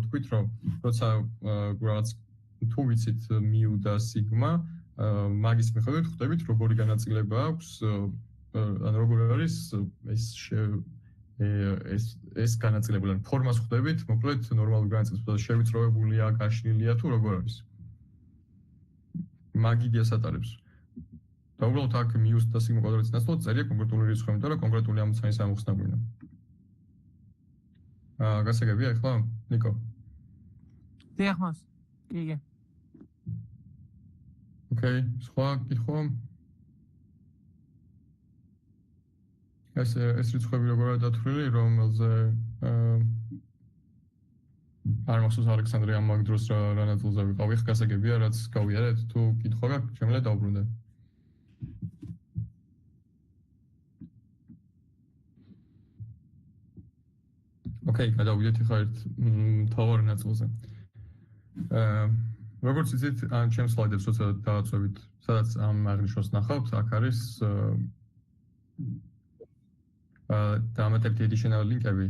თქვით, რომ როცა რაღაც თუ ვიცით μ და σ მაგის მიხედვით ხვდებით როგორი განაწილება აქვს ან როგორ არის ეს განაწილებული ან ფორმას ხვდებით მოკლედ ნორმალური განაწილება შევიწროებულია გაშლილია თუ როგორ არის მაგიდიას ატარებს და უბრალოდ აქ μ და σ კვადრატის ნაცვლად წერია კონკრეტული რიცხვები და კონკრეტული ამოცანის ამოხსნა გვინდა გასაგებია ახლა ნიკო დიახ მას კი Okay, სხვა კითხვა? ეს რიცხვები როგორია დათვლილი, რომელზე არ მახსოვს ალექსანდრე ამ მაგ დროს რა ნაწილზე ვიყავი, ხა გასაგებია, რაც გავიარეთ, თუ კითხვა გაქვთ, შემიძლია დავბრუნდე. Okay, გადავიდეთ ახლა ერთ მთავარ ნაწილზე. როგორც იცით, ან ჩემს სლაიდებს როცა დავაწვევით, სადაც ამ აღნიშნავს ნახავთ, აქ არის დამატებითი additional link-ები,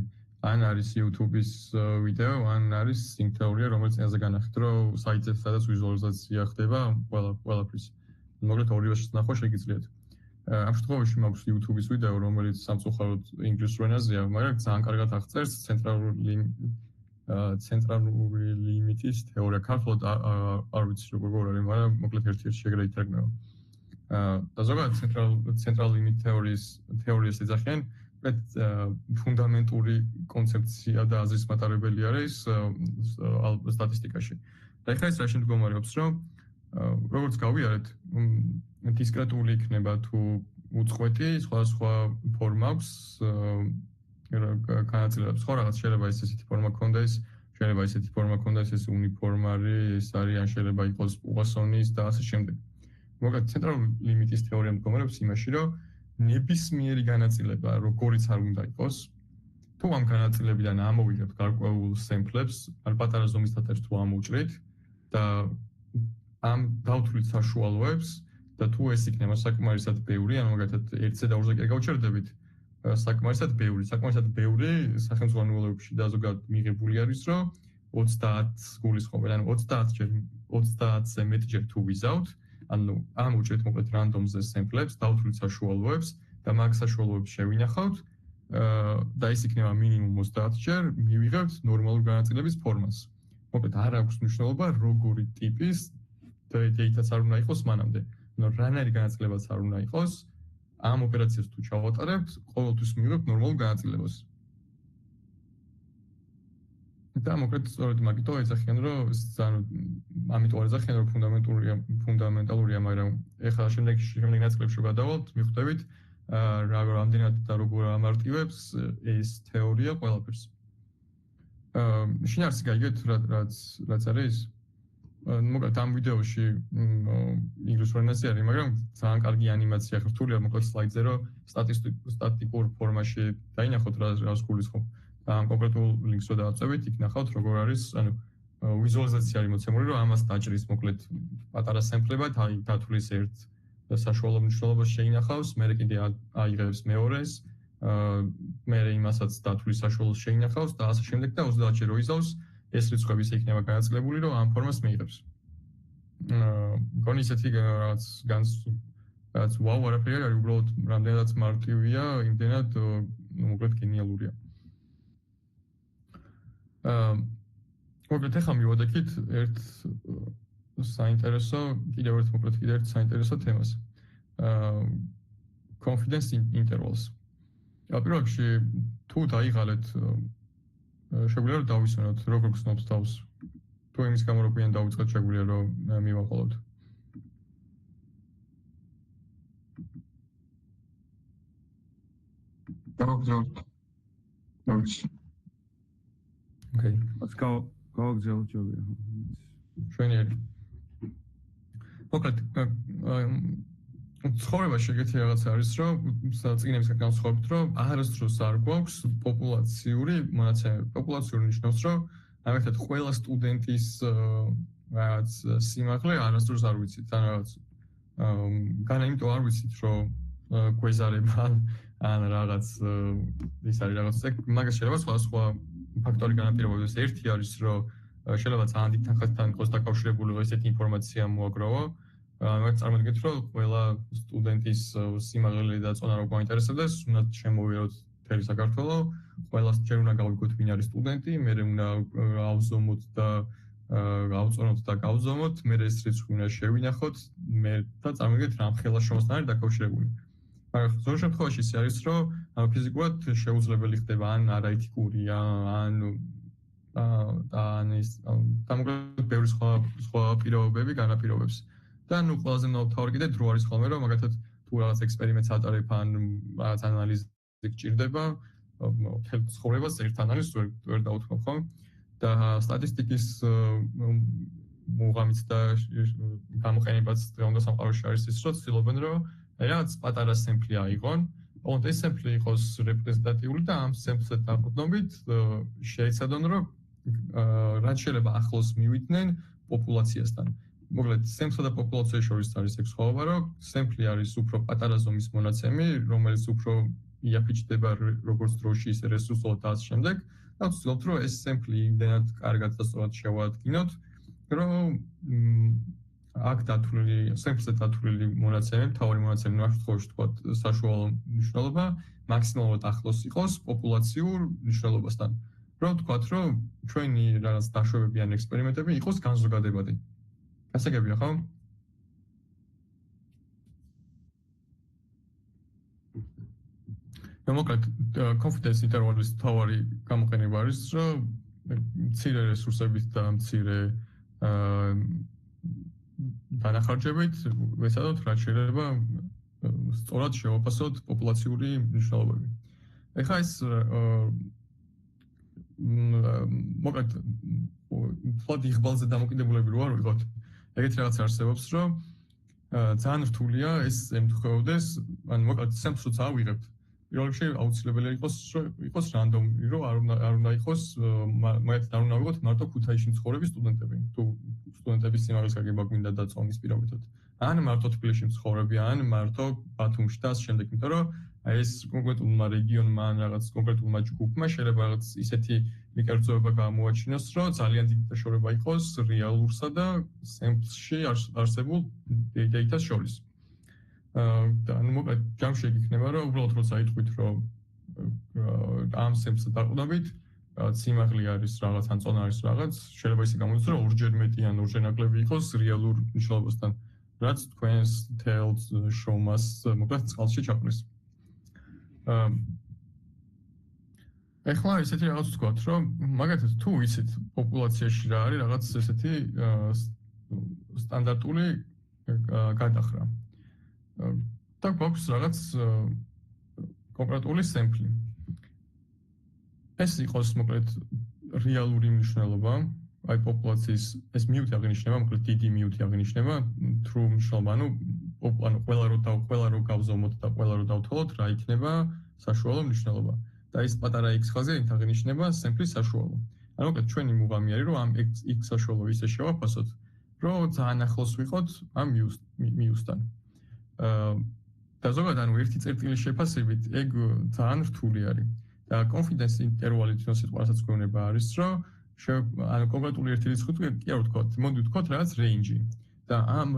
ან არის YouTube-ის ვიდეო, ან არის Sync Theory, რომელიც წინაზე განახით, რომ საიტზე სადაც ვიზუალიზაცია ხდება ყველაფრის. მოკლედ ორივეს ნახვა შეგიძლიათ. ამ შემთხვევაში მაქვს YouTube-ის ვიდეო, რომელიც სამწუხაროდ ინგლისურ ენაზეა, მაგრამ ძალიან კარგად აღწერს ცენტრალური ლიმიტის თეორია. ქართულად არ ვიცი როგორ არის, მაგრამ მოკლედ ერთ-ერთი შეგრა ითარგმნება. და ზოგადად ცენტრალ ლიმიტ თეორიას ეძახიან, ფუნდამენტური კონცეფცია და აზრის მატარებელი არის სტატისტიკაში. და ეხლა ეს რა შემდგომარეობს, რომ როგორც გავიარეთ, დისკრეტული იქნება თუ უწყვეტი, სხვა ფორმა აქვს განაწილებს ხო რაღაც შეიძლება ესეთი ფორმა ქონდეს, შეიძლება ესეთი ფორმა ქონდეს, ეს უნიფორმარი, ეს არის ან შეიძლება იყოს პუასონის და ასე შემდეგ. მოკლედ ცენტრალური ლიმიტის თეორია მდგომარეობს იმაში, რომ ნებისმიერი განაწილება, როგორიც არ უნდა იყოს, თუ ამ განაწილებიდან ამოვიღებთ გარკვეულ სემპლებს, ან პატარა ზომის დატებს თუ ამოვჭრით და ამ დავთვლით საშუალოებს და თუ ეს იქნება საკმარისად ბევრი, ან მაგალითად 1-ზე და 2-ზე კი გავჩერდებით, საკმარისად ბევრი სახელმწიფოებში და ზოგადად მიღებული არის, რომ 30 გულისხმობენ, ანუ 30-ზე მეტჯერ თუ ვიზავთ, ანუ ამოვჭრით მოკლედ რანდომზე სემპლებს, დავთვლით საშუალოებს და მაგ საშუალოებს შევინახავთ და ის იქნება მინიმუმ 30-ჯერ, მივიღებთ ნორმალური განაწილების ფორმას. მოკლედ არ აქვს მნიშვნელობა როგორი ტიპის data-ც არ უნდა იყოს მანამდე. ანუ რანაირი განაწილებაც არ უნდა იყოს, ამ ოპერაციას თუ ჩავატარებთ, ყოველთვის მივიღებთ ნორმალურ განაწილებას. და მოკლედ სწორედ მაგითო ეძახიან, რომ ამიტომ არ ეძახიან, რომ ფუნდამენტალურია, მაგრამ ეხლა შემდეგ ნაწილებში რო გადავალთ, მიხვდებით, რამდენად და როგორ ამარტივებს ეს თეორია ყველაფერს. შინაარსი გაიგეთ, რაც არის მოკლედ ამ ვიდეოში ინგლისურ ენაზე არის, მაგრამ ძალიან კარგი ანიმაცია ხრთულია მოკლედ სლაიდზე, რომ სტატიკურ ფორმაში დაინახოთ რას გულისხმობ. და ამ კონკრეტულ ლინკს რო დააწევით, იქ ნახავთ როგორ არის, ანუ ვიზუალიზაცია არის მოცემული, რომ ამას დაჭრის მოკლედ პატარა სემპლებად, აი დათვლის ერთ საშუალო მნიშვნელობას შეინახავს, მერე კიდე აიღებს მეორეს, მერე იმასაც დათვლის საშუალოს შეინახავს და ასე შემდეგ და 30-ჯერ რო იზავს, ეს რიცხვები ისე იქნება განაწილებული, რომ ამ ფორმას მიიღებს. მგონი ისეთი რაც ვაუ არაფერი არის, უბრალოდ რამდენადაც მარტივია, იმდენად მოკლედ გენიალურია. მოკლედ ახლა მივოდექით ერთ საინტერესო თემას. Confidence intervals. პირველ რიგში თუ დაიღალეთ შეგვიძლია რომ დავისვენოთ, როგორ გრძნობთ თავს. თუ იმის გამო რომ გვიან დავიწყოთ, შეგვიძლია რომ მივაყოლოთ. გავაგზავნოთ. Okay. Let's go ჯობია. შვენიერი. მოკლედ ცხოვრებაში ეგეთი რაღაც არის, რომ წიგნებისგან განსხვავებით, რომ არასდროს არ გვაქვს პოპულაციური მონაცემები. პოპულაციური ნიშნავს, რომ ამერთად ყველა სტუდენტის რაღაც სიმაღლე არასდროს არ ვიცით, ან რაღაც განა იმიტომ არ ვიცით, რომ გვეზარება ან რაღაც ის არის რაღაც მაგას შეიძლება სხვა ფაქტორი განაპირობებს. ერთი არის, რომ შეიძლება ძალიან დიდ თანხმთან იყოს დაკავშირებული ესეთი ინფორმაცია მოაგროვა. მაგ წარმოგიდგენთ, რომ ყველა სტუდენტის სიმაღლე და წონა რო გვაინტერესებდეს, უნდა შემოვიაროთ მთელი საქართველო, ყველას ჯერ უნდა გავიგოთ ვინ არის სტუდენტი, მერე უნდა ავზომოთ და გავწონოთ და გავზომოთ, მერე ეს რიცხვი უნდა შევინახოთ, მე და წარმოგიდგენთ რა ხელა შემოსთან არის დაკავშირებული. მაგრამ ზოგ შემთხვევაში ის არის, რომ ფიზიკურად შეუძლებელი ხდება ან არაეთიკური, ან ის დამოკიდებული ბევრი სხვა პირობები განაპირობებს. და ნუ ყველაზე მთავარი კიდე დრო არის ხოლმე, რომ მაგალითად თუ რაღაც ექსპერიმენტს ატარებ ან რაღაც ანალიზი გჭირდება, მთელ ცხოვრებას ერთ ანალიზს ვერ დავუთმობ ხო? და სტატისტიკის მუღამიც და გამოყენებაც დღევანდელ სამყაროში არის ის, რომ ცდილობენ, რომ რაღაც პატარა სემპლი აიღონ, ოღონდ ეს სემპლი იყოს რეპრეზენტატიული და ამ სემპლზე დაყრდნობით შეეცადონ, რომ რაც შეიძლება ახლოს მივიდნენ პოპულაციასთან. მოკლედ, სემპლსა და პოპულაციის შორის არის ეგ სხვაობა, რომ სემპლი არის უფრო პატარა ზომის მონაცემი, რომელიც უფრო იაფიჩდება როგორც დროში, ისე რესურსულად და ასე შემდეგ. და ვცდილობთ, რომ ეს სემპლი იმდენად კარგად და სწორად შევადგინოთ, რომ აქ დათვლილი, სემპლზე დათვლილი მონაცემი, მთავარი მონაცემი, ამ შემთხვევაში თქვათ, საშუალო მნიშვნელობა მაქსიმალურად ახლოს იყოს პოპულაციურ მნიშვნელობასთან. რომ თქვათ, რომ ჩვენი რაღაც დაშვებები ან ექსპერიმენტები იყოს განზოგადებადი. გასაგებია ხო? მოკლედ, confidence interval-ის მთავარი გამოყენება არის, რომ მცირე რესურსებით და მცირე დანახარჯებით ვეცადოთ რაც შეიძლება სწორად შევაფასოთ პოპულაციური მნიშვნელობები. ეხლა ეს მოკლედ ფლად იღბალზე დამოკიდებულები რო არ ვიყოთ. ეგეთ რაღაც არსებობს, რომ ძალიან რთულია ეს ემთხვეოდეს, ან მოკლედ სემპლს ავიღებთ. პირველ რიგში აუცილებელი იყოს რანდომი, რომ არ უნდა იყოს მაგათ არ უნდა ავიღოთ მარტო ქუთაისში მცხოვრები სტუდენტები, თუ სტუდენტების სიმაღლის გაგება გვინდა და წონის პირობითად. ან მარტო თბილისში მცხოვრები, ან მარტო ბათუმში და ასე შემდეგ, იმიტომ რომ ეს კონკრეტულმა რეგიონმა ან რაღაც კონკრეტულმა ჯგუფმა შეიძლება რაღაც ისეთი მიკერძოება გამოაჩინოს, რომ ძალიან დიდი დაშორება იყოს რეალურსა და სემპლში არსებულ დეიტას შორის. და ანუ მოკლედ ჯამში იქნება, რომ უბრალოდ როცა იტყვით, რომ ამ სემპლსზე დაყრდნობით, სიმაღლე არის რაღაც ან წონა არის რაღაც, შეიძლება ისე გამოდის, რომ ორჯერ მეტი ან ორჯერ ნაკლები იყოს რეალურ მნიშვნელობასთან, რაც თქვენს თელს შოუმას მოკლედ წყალში ჩაყრის. ეხლა ისეთი რაღაც ვთქვათ, რომ მაგათაც თუ იცით პოპულაციაში რა არის რაღაც ესეთი სტანდარტული გადახრა. და გვაქვს რაღაც კონკრეტული სემპლი. ეს იყოს მოკლედ რეალური მნიშვნელობა, აი პოპულაციის ეს მიუთი აღინიშნება, მოკლედ დიდი მიუთი აღინიშნება, true მნიშვნელობა, ანუ ყველა რო გავზომოთ და ყველა რო დავთვალოთ, რა იქნება საშუალო მნიშვნელობა. და ის პატარა x ხაზი აღინიშნება სემპლის საშუალო. ანუ მოკლედ ჩვენი მუღამი არის, რომ ამ x საშუალო ისე შევაფასოთ, რომ ძალიან ახლოს ვიყოთ ამ მიუსთან. და ზოგადად ანუ ერთი წერტილის შეფასებით ეგ ძალიან რთული არის. და confidence interval-ი თვითონ სიტყვასაც გვეუბნება არის, რომ ანუ კონკრეტული ერთი რიცხვი კი არ ვთქვათ, მოდი ვთქვათ რაღაც range-ი. და ამ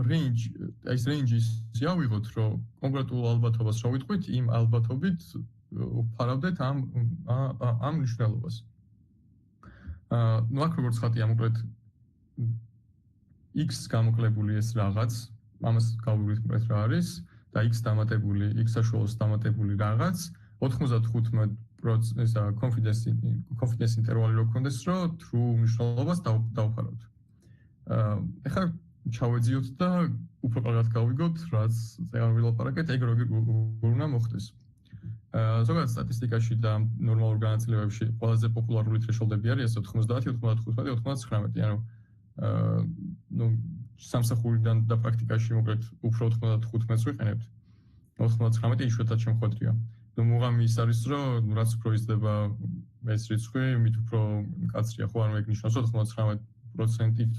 ეს range-ის ავიღოთ, რომ კონკრეტულ ალბათობას რო ვიტყვით, იმ ალბათობით ვფარავდეთ ამ მნიშვნელობას. ნუ აქ როგორც ხატია მოკლედ x გამოკლებული ეს რაღაც, ამას გავუვლით მოკლედ რა არის და x დამატებული, x საშუალოს დამატებული რაღაც 95% confidence interval-ი რო გქონდეს, რომ true მნიშვნელობას დავფარავთ. ეხლა ჩავეძიოთ და უფრო კარგად გავიგოთ, რაც წეგან ვილაპარაკეთ, ეგ როგორ უნდა მოხდეს. ზოგადად სტატისტიკაში და ნორმალურ განაწილებებში ყველაზე პოპულარული თრეშოლდები არის 90, 95, 99, ანუ სამსახურიდან და პრაქტიკაში მოკლედ უფრო 95-ს ვიყენებთ. 99 იშვიათად შემხვედრია. მუღამი ის არის, რომ რაც უფრო იზრდება ეს რიცხვი, მით უფრო მკაცრია, ხო, ანუ ეგ ნიშნავს, რომ 99%-ით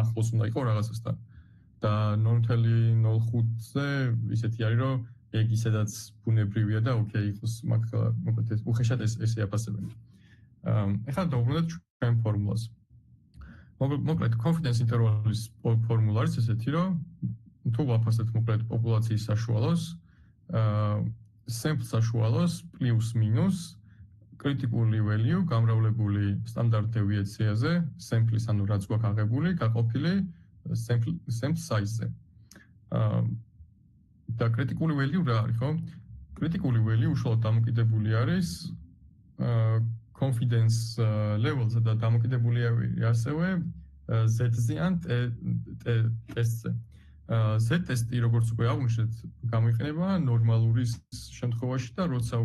ახლოს უნდა იყოს რაღაცასთან. და 0.05-ზე ისეთი არის, რომ ეგ ისედაც ბუნებრივია და ოკეი იყოს, მოკლედ უხეშად ესე აფასებენ. ეხლა დავუბრუნდეთ ჩვენ ფორმულას. მოკლედ confidence interval-ის ფორმულა არის ესეთი, რომ თუ ვაფასებთ მოკლედ პოპულაციის საშუალოს, sample საშუალოს პლუს მინუს კრიტიკული value გამრავლებული სტანდარტ დევიაციაზე, sample-ის ანუ რაც გვაქვს აღებული, გაყოფილი sample size-ზე. და კრიტიკული value რა არის, ხო? კრიტიკული value უშუალოდ დამოკიდებული არის confidence level-ზე და დამოკიდებული ასევე Z-ზე ან ტესტზე. Z-ტესტი, როგორც უკვე აღვნიშნეთ, გამოიყენება ნორმალური შემთხვევაში და როცა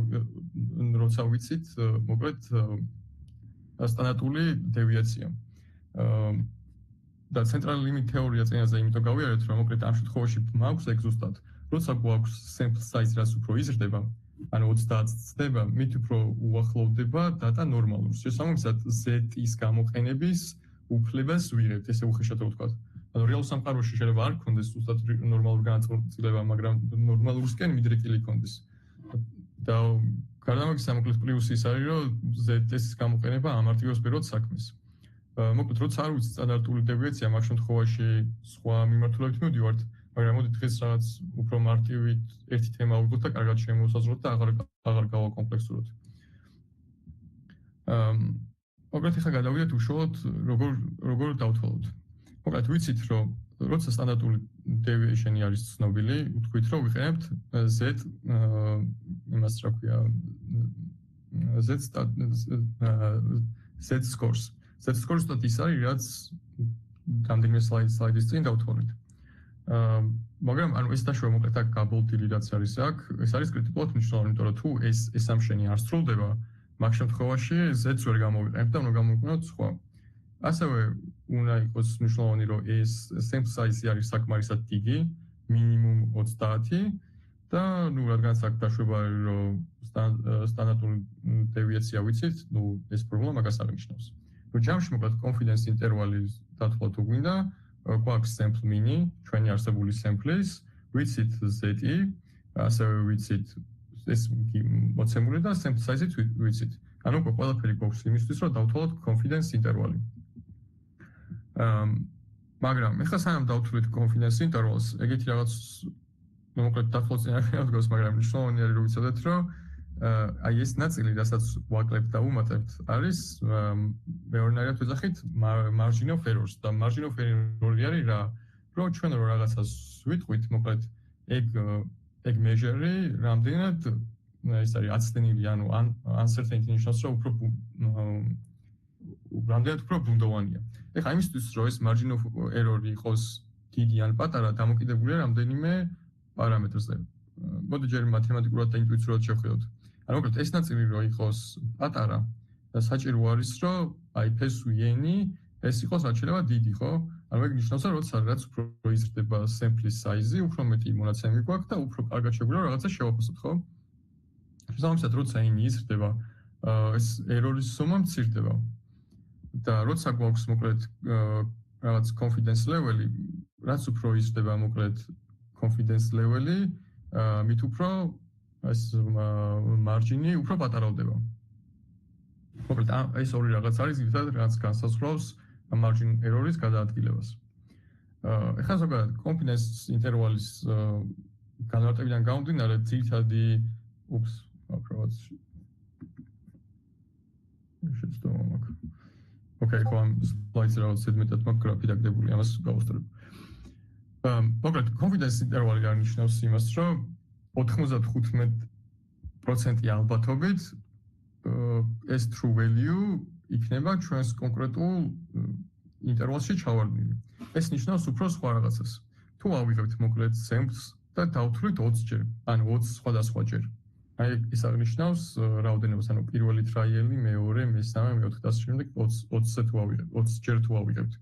ვიცით, მოკლედ სტანდარტული დევიაცია. და ცენტრალური ლიმიტ თეორია წინაზე იმიტომ გავიარეთ, რომ მოკლედ ამ შემთხვევაში მაქვს ეგ ზუსტად, როცა გვაქვს sample size რაც უფრო იზრდება, ანუ 30 წდება, მით უფრო უახლოვდება data ნორმალურს. შესაბამისად, Z-ის გამოყენების უფლებას ვიღებთ, ესე უხეშად ვთქვათ. ანუ რეალურ სამყაროში შეიძლება არ გქონდეს ზუსტად ნორმალური განაწილება, მაგრამ ნორმალურისკენ მიდრეკილი გქონდეს. და გარდა ამისა, მოკლედ პლუსი ის არის, რომ Z-ის გამოყენება ამარტივებს პირდ საქმეს. მოკლედ, როცა არ ვიცი სტანდარტული დევიაცია, მაგ შემთხვევაში სხვა მიმართულებით მივდივართ, მაგრამ მოდი დღეს რაღაც უფრო მარტივით ერთი თემა ვუყოთ და კარგად შემოვსაზღვროთ და აღარ გავაკომპლექსუროთ. მოკლედ, ახლა გადავიდეთ უშუალოდ როგორ დავთვალოთ. მოკლედ, ვიცით, რომ როცა სტანდარტული deviation-ი არის ცნობილი, ვთქვით, რომ ვიყენებთ Z იმას რა ქვია Z scores. Z-scores ის არის, რაც რამდენიმე სლაიდის წინ დავთვალეთ. მაგრამ ანუ ეს დაშვება მოკლედ აქ გაბოლდილი რაც არის აქ, ეს არის კრიტიკულად მნიშვნელოვანი, იმიტომ რომ თუ ეს assumption-ი არ სრულდება, მაგ შემთხვევაში Z-ს ვერ გამოვიყენებთ და უნდა გამოვიყენოთ სხვა. ასევე უნდა იყოს მნიშვნელოვანი, რომ ეს sample size-ი არის საკმარისად დიდი, მინიმუმ 30 და ნუ რადგანაც აქ დაშვება რომ სტანდარტული დევიაცია ვიცით, ნუ ეს პრობლემა მაგას არ ნიშნავს. ჯამში მოკლედ confidence interval-ის დათვალა თუ გვინდა, გვაქვს sample mini, ჩვენი არსებული sample-ის, ვიცით Z-ი, ასევე ვიცით ეს მოცემული და sample size-ით ვიცით. ანუ ყველაფერი გვაქვს იმისთვის, რომ დავთვალოთ confidence interval-ი. მაგრამ ეხლა სანამ დავთვლით confidence intervals, ეგეთი რაღაც მოკლედ დათვალის წინაშე დგას, მაგრამ მნიშვნელოვანი არის რომ ვიცოდეთ, რომ აი ეს ნაწილი, რასაც ვაკლებთ და ვუმატებთ, არის მეორნაირად ვეძახით margin of errors და margin of error-ი არის რა, რომ ჩვენ რო რაღაცას ვიტყვით, მოკლედ ეგ measure-ი რამდენად ეს არის აცდენილი, ანუ uncertainty ნიშნავს, რომ რამდენად უფრო ბუნდოვანია. ეხლა იმისთვის, რომ ეს margin of error-ი იყოს დიდი ან პატარა, დამოკიდებულია რამდენიმე პარამეტრზე. მოდი ჯერ მათემატიკურად და ინტუიციურად შევხედოთ. ანუ მოკლედ ეს ნაწილი რო იყოს პატარა და საჭირო არის, რომ აი ფესვიენი ეს იყოს რაც შეიძლება დიდი, ხო? ანუ ეგ ნიშნავს, რომ რაც უფრო იზრდება sample size-ი, უფრო მეტი მონაცემი გვაქვს და უფრო კარგად შეგვიძლია რაღაცა შევაფასოთ, ხო? შესაბამისად, როცა n იზრდება, ეს error-ის სომა მცირდება. და როცა გვაქვს მოკლედ რაღაც confidence level-ი, რაც უფრო იზრდება მოკლედ confidence level-ი, მით უფრო ეს margin-ი უფრო პატარავდება. მოკლედ ეს ორი რაღაც არის, რაც განსაზღვრავს margin error-ის გადაადგილებას. ეხლა ზოგადად confidence interval-ის განმარტებიდან გამომდინარე, ძირითადი აკრავაც შეცდომა მაქვს. Okay, ამ სლაიდზე რაღაც ზედმეტად მაქვს გრაფი დაგდებული, ამას გავუსწრებ. მოკლედ confidence interval-ი არნიშნავს იმას, რომ 95% ალბათობით ეს true value იქნება ჩვენს კონკრეტულ ინტერვალში ჩავარდნილი. ეს ნიშნავს უფრო სხვა რაღაცას. თუ ავიღებთ მოკლედ samples და დავთვლით 20 ჯერ, ანუ 20 სხვადასხვა ჯერ. აი ეს აღნიშნავს რაოდენობას, ანუ პირველი ტრაიელი, მეორე, მესამე, მეოთხე და ასე შემდეგ 20-ზე თუ ავიღებთ, 20 ჯერ თუ ავიღებთ.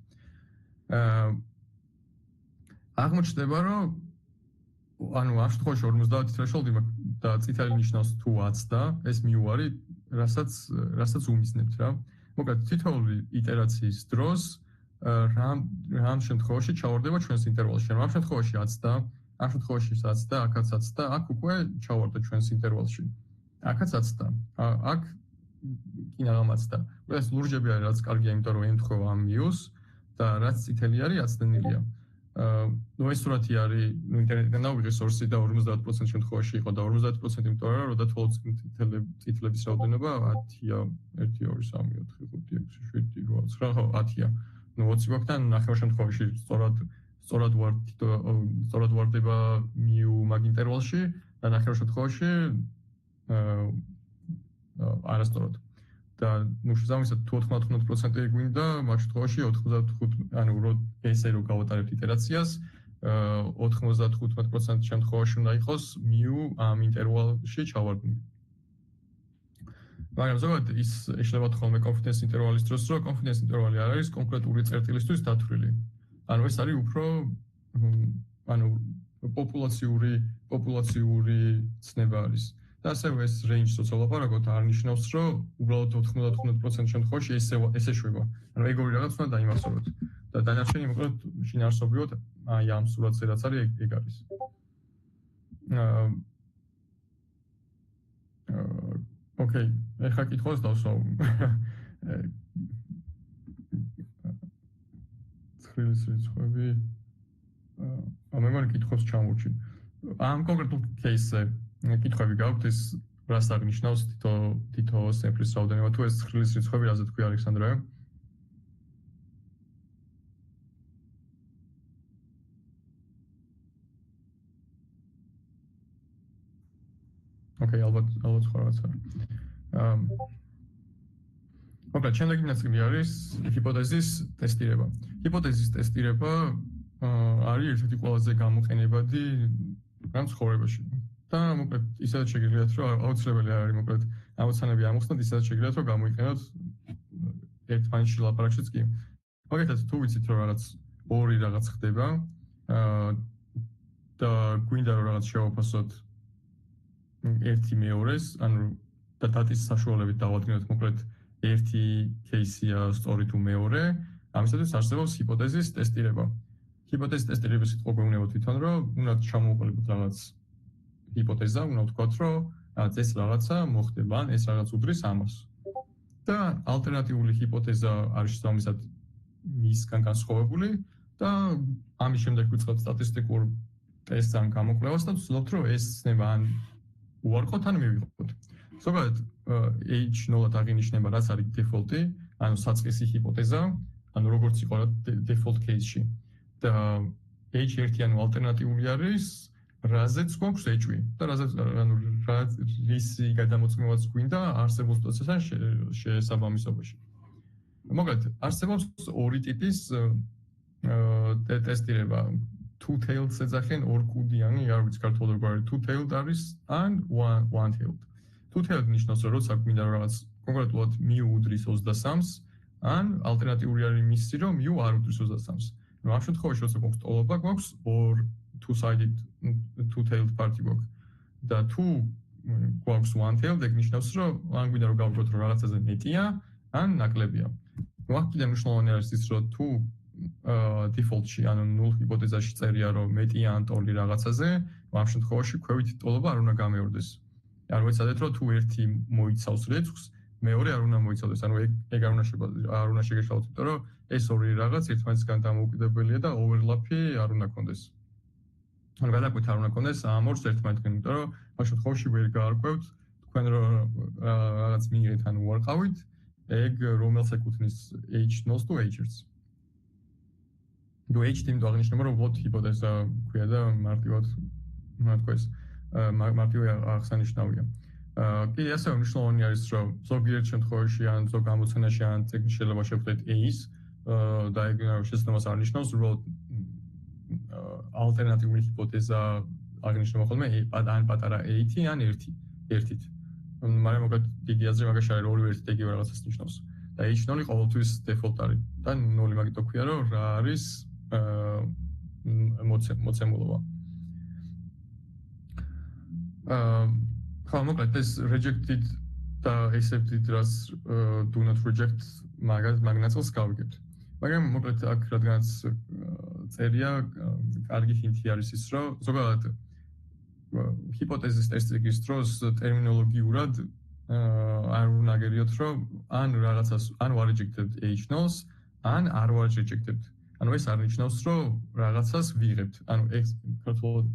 აღმოჩნდება, რომ ანუ ამ შემთხვევაში 50 threshold-ი და წითელი ნიშნავს თუ 10 და ეს მიუარი, რასაც უმიზნებთ რა. მოკლედ თითოეული იტერაციის დროს რამ შემთხვევაში ჩავარდება ჩვენს ინტერვალში. ამ შემთხვევაში 10 და ამ შემთხვევაში 10 და აქაც 10 და აქ უკვე ჩავარდა ჩვენს ინტერვალში. აქაც 10 და აქ კინაღამაც და ეს ლურჯები არის რაც კარგია, იმიტომ რომ ემთხვევა ამ მიუს და რაც წითელი არის 10-დანილია. ნუ ეს სურათი არის, ნუ ინტერნეტიდან დავიღე სორსი და 50% შემთხვევაში იყო და 50% იმიტომ რომ როდა 12 წითლების რაოდენობა 10-ია, 1 2 3 4 5 6 7 8 9 ხო 10-ია. ნუ 20 გვაქვს და ნახევარ შემთხვევაში სწორად ვარდება მიუ მაგ ინტერვალში და ნახევარ შემთხვევაში არასწორად. და ნუ შესაბამისად თუ 99% გვინდა, მაგ შემთხვევაში 95, ანუ ესე რომ გავატარებთ იტერაციას, 95% შემთხვევაში უნდა იყოს მიუ ამ ინტერვალში ჩავარდნილი. მაგრამ ზოგადად ის ეშლება ხოლმე confidence interval-ის დროს, რომ confidence interval-ი არ არის კონკრეტული წერტილისთვის დათვლილი. ანუ ეს არის უფრო ანუ პოპულაციური ცნება არის. და ასევე ეს range-ს ვცელაპარაკოთ, არ ნიშნავს, რომ უბრალოდ 99% შემთხვევაში ესე შვება. ანუ ეგორი რაღაც უნდა დაიმახსოვროთ. და დანარჩენი მოკლედ შინაარსობრივად აი ამ სურათზე რაც არის ეგ არის. ოკეი, ეხლა კითხვას დავსვავ. ცხრილის რიცხვები მე მგონი კითხვას ჩამოვჭი. ამ კონკრეტულ кейსზე კითხვები გაქვთ ეს რას აღნიშნავს თითო სემპლის რაოდენობა თუ ეს ცხრილის რიცხვები რაზე თქვი ალექსანდრე? ოკეი, ალბათ სხვა რაღაც არის. მოკლედ, შემდეგი ნაწილი არის ჰიპოთეზის ტესტირება. ჰიპოთეზის ტესტირება არის ერთ-ერთი ყველაზე გამოყენებადი რამ ცხოვრებაში. და მოკლედ, ისედაც შეგიძლიათ, რომ აუცილებელი არის მოკლედ ამოცანები ამოხსნათ, ისედაც შეგიძლიათ, რომ გამოიყენოთ ერთმანეთში ლაპარაკშიც კი. მაგალითად, თუ ვიცით, რომ რაღაც ორი რაღაც ხდება და გვინდა რომ რაღაც შევაფასოთ ერთი მეორეს, ანუ და დატის საშუალებით დავადგინოთ მოკლედ ერთი кейსია სწორი თუ მეორე, ამისათვის არსებობს ჰიპოთეზის ტესტირება. ჰიპოთეზის ტესტირების სიტყვა გვეუბნება თვითონ, რომ უნდა ჩამოვუყალიბოთ რაღაც ჰიპოთეზა, უნდა ვთქვათ, რომ ეს რაღაცა მოხდება, ან ეს რაღაც უდრის ამას. და ალტერნატიული ჰიპოთეზა არის შესაბამისად მისგან განსხვავებული და ამის შემდეგ ვიწყებთ სტატისტიკურ ტესტს ან გამოკვლევას და ვცდილობთ, რომ ეს ცნება ან უარყოთ ან მივიღოთ. ზოგადად H0-ად აღინიშნება რაც არის დეფოლტი, ანუ საწყისი ჰიპოთეზა, ანუ როგორც იყო default case-ში. და H1 ანუ ალტერნატიული არის, რაზეც გვაქვს H-ვი და რაზეც ანუ რისი გადამოწმებაც გვინდა არსებულ პროცესთან შესაბამისობაში. მოკლედ, არსებობს ორი ტიპის ტესტირება. Two-tailed ეძახიან ორკუდიანი, არ ვიცი ქართულად როგორ არის, two-tailed არის ან one-tailed. Two-tailed ნიშნავს, რომ როცა გვინდა რაღაც კონკრეტულად მიუ უდრის 23-ს, ან ალტერნატიული არის მისი, რომ მიუ არ უდრის 23-ს. ნუ ამ შემთხვევაში როცა გვაქვს ტოლობა, გვაქვს two-sided two-tailed party გვაქვს. და თუ გვაქვს one-tailed, ეგ ნიშნავს, რომ ან გვინდა რომ გავიგოთ, რომ რაღაცაზე მეტია, ან ნაკლებია. ნუ აქ კიდევ მნიშვნელოვანი არის ის, რომ თუ default-ში, ანუ null ჰიპოთეზაში წერია, რომ მეტია ან ტოლი რაღაცაზე, ამ შემთხვევაში ქვევით ტოლობა არ უნდა გამეორდეს. არ ვეცადეთ, რომ თუ ერთი მოიცავს რიცხვს, მეორე არ უნდა მოიცავდეს, ანუ ეგ არ უნდა შეგეშალოთ, იმიტომ რომ ეს ორი რაღაც ერთმანეთისგან დამოუკიდებელია და overlap-ი არ უნდა კონდეს. ანუ გადაკვეთა არ უნდა კონდეს ამ ორს ერთმანეთთან, იმიტომ რომ ამ შემთხვევაში ვერ გაარკვევთ, თქვენ რომ რაღაც მიიღეთ ან უარყავით, ეგ რომელს ეკუთვნის H0-ს თუ H1-ს. H თიმ აღნიშნება, რომ what ჰიპოთეზა ქვია და მარტივად თქვეს მარტივი აღსანიშნავია. კიდე ასევე მნიშვნელოვანი არის, რომ ზოგიერთ შემთხვევაში ან ზოგ ამოცანაში ან წიგნში შეიძლება შევხვდეთ A-ს და ეგ შესაძლოა არ ნიშნავს, რომ ალტერნატიული ჰიპოთეზა აღნიშნება ხოლმე ან პატარა A-თი ან 1. ერთით. მაგრამ მოკლედ დიდი აზრი მაგაში არის ორივე ერთით იგივე რაღაცას ნიშნავს. და h0 ყოველთვის default არის და 0 მაგით ვქვია რომ რა არის მოცემულობა. ხო, მოკლედ ეს rejected და accepted რას do not reject მაგნაცელს გავიგებთ. მაგრამ მოკლედ აქ რადგანაც წერია კარგი ჰინტი არის ის რომ ზოგადად ჰიპოთეზის ტესტის დროს ტერმინოლოგიურად არ უნდა გერიოთ რომ ან რაღაცას ან ვარეჯექტებთ h0-ს ან არ ვარეჯექტებთ. ანუ ეს არ ნიშნავს რომ რაღაცას ვიღებთ. ანუ ქართულად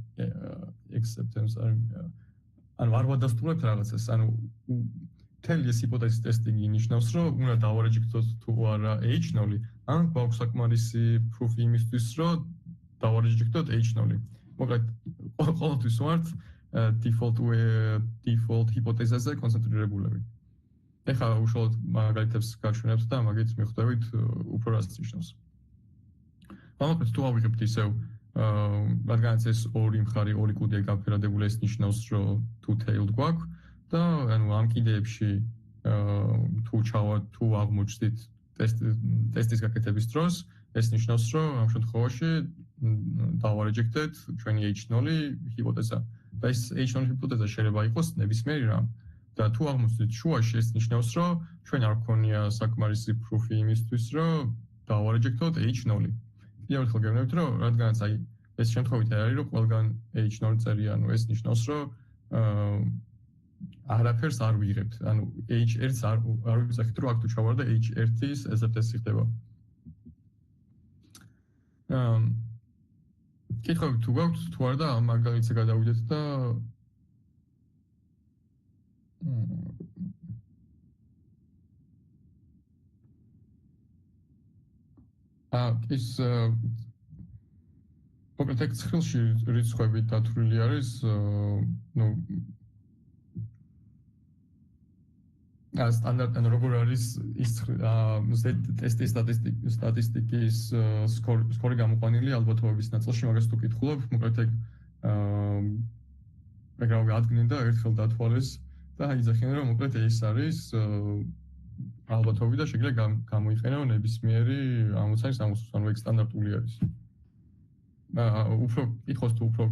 acceptance ანუ არ ვადასტურებთ რაღაცას. ანუ მთელი ეს ჰიპოთეზის ტესტინგი ნიშნავს რომ უნდა დავარეჯექტოთ თუ არა h0 ან გვაქვს საკმარისი პრუფი იმისთვის რომ დავარეჯექტოთ h0. მოკლედ ყოველთვის ვართ default ჰიპოთეზაზე კონცენტრირებულები. ეხლა უშუალოდ მაგალითებს გავშვენებთ და მაგით მიხვდებით უფრო რას ნიშნავს. მოკლედ თუ ავიღებთ ისევ რადგანაც ეს ორი მხარი ორი კუდია გაფერადებული ეს ნიშნავს რომ two-tailed გვაქვს და ანუ ამ კიდეებში თუ აღმოჩნდით ტესტის გაკეთების დროს ეს ნიშნავს რომ ამ შემთხვევაში დავარეჯექტეთ ჩვენი h0 ჰიპოთეზა და ეს h0 ჰიპოთეზა შეიძლება იყოს ნებისმიერი რამ და თუ აღმოჩნდით შუაში ეს ნიშნავს რომ ჩვენ არ გვქონია საკმარისი პრუფი იმისთვის რომ დავარეჯექტოთ h0. კიდევ ერთხელ გეუბნებით რომ რადგანაც აი ეს შემთხვევით არის რომ ყველგან h0 წერია ანუ ეს ნიშნავს რომ არაფერს არ ვიღებთ. ანუ h1-ს არ ვიზახით რომ აქ თუ ჩავარდა h1-ის SFTS ხდება. კითხავთ თუ გაქვთ თუ არა და ამ მაგალითზე გადავიდეთ და ის მოკლედ ეგ ცხრილში რიცხვები დათვლილი არის ნუ სტანდარტ ან როგორ არის ის ტესტის სტატისტიკის სკორი გამოყვანილი ალბათობების ნაწილში მაგას თუ კითხულობ მოკლედ ეგ ეგ ადგენენ და ერთხელ დათვალეს და იძახიან რომ მოკლედ ეს არის ალბათობები და შეიძლება გამოიყენო ნებისმიერი ამოცანის ამოსვლის ანუ ეგ სტანდარტული არის. უფრო კითხოს თუ უფრო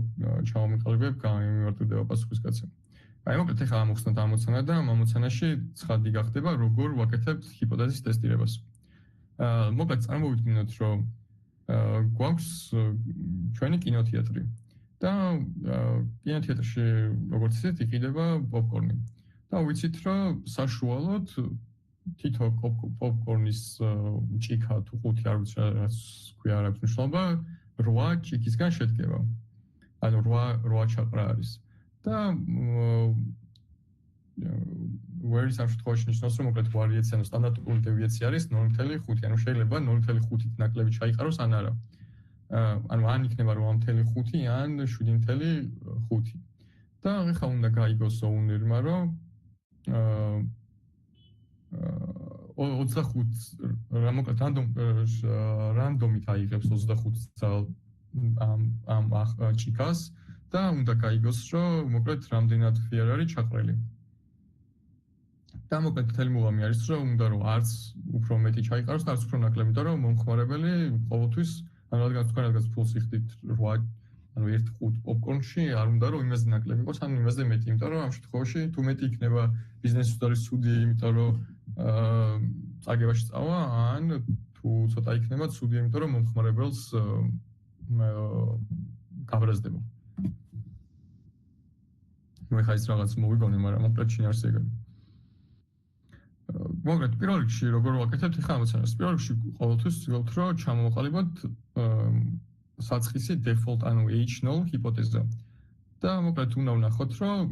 ჩავამიყალიბებ გამიმართება პასუხისგაცემა. აი მოკლედ ეხლა ამოხსნათ ამოცანა და ამ ამოცანაში ცხადი გახდება როგორ ვაკეთებთ ჰიპოთეზის ტესტირებას. მოკლედ წარმოვიდგინოთ რომ გვაქვს ჩვენი კინოთეატრი და კინოთეატრში როგორც ისეთ იყიდება პოპკორნი. და ვიცით რომ საშუალოდ თითო პოპკორნის ჭიქა თუ 5 არ ვიცი რაც ქვია არ აქვს მნიშვნელობა 8 ჭიქისგან შედგება. ანუ 8 ჩაყრა არის. და ვერის ამ შემთხვევაში ნიშნავს რომ მოკლედ ვარიაცია ანუ სტანდარტული დევიაცია არის 0.5 ანუ შეიძლება 0.5-ით ნაკლები ჩაიყაროს ან არა. ანუ ან იქნება 8.5 ან 7.5 და ეხლა უნდა გაიგოს owner-მა რომ 25 მოკლედ რანდომით აიღებს 25 ძალ ამ ჭიქას და უნდა გაიგოს რომ მოკლედ რამდენად ფიარ არის ჩაყრელი. და მოკლედ მთელი მუღამი არის რომ უნდა რომ არც უფრო მეტი ჩაიყაროს და არც უფრო ნაკლები და რომ მომხმარებელი ყოველთვის ანუ რადგან თქვენ რადგან ფულს იხდით 8 ანუ 1.5 პოპკორნში არ უნდა რომ იმაზე ნაკლები იყოს ან იმაზე მეტი იმიტომ რომ ამ შემთხვევაში თუ მეტი იქნება ბიზნესის არის ცუდი იმიტომ რომ წაგებაში წავა ან თუ ცოტა იქნება ცუდი იმიტომ რომ მომხმარებელს გაბრაზდება. მე ხაის რაღაც მოვიგონე, მაგრამ მოკლედ შინაარსი ეგრე. მოკლედ პირველ რიგში როგორ ვაკეთებთ ახლა ამოცანას? პირველ რიგში ყოველთვის ვცდილობთ რომ ჩამოვაყალიბოთ საწყისი default ანუ h0 ჰიპოთეზა. და მოკლედ უნდა ვნახოთ რომ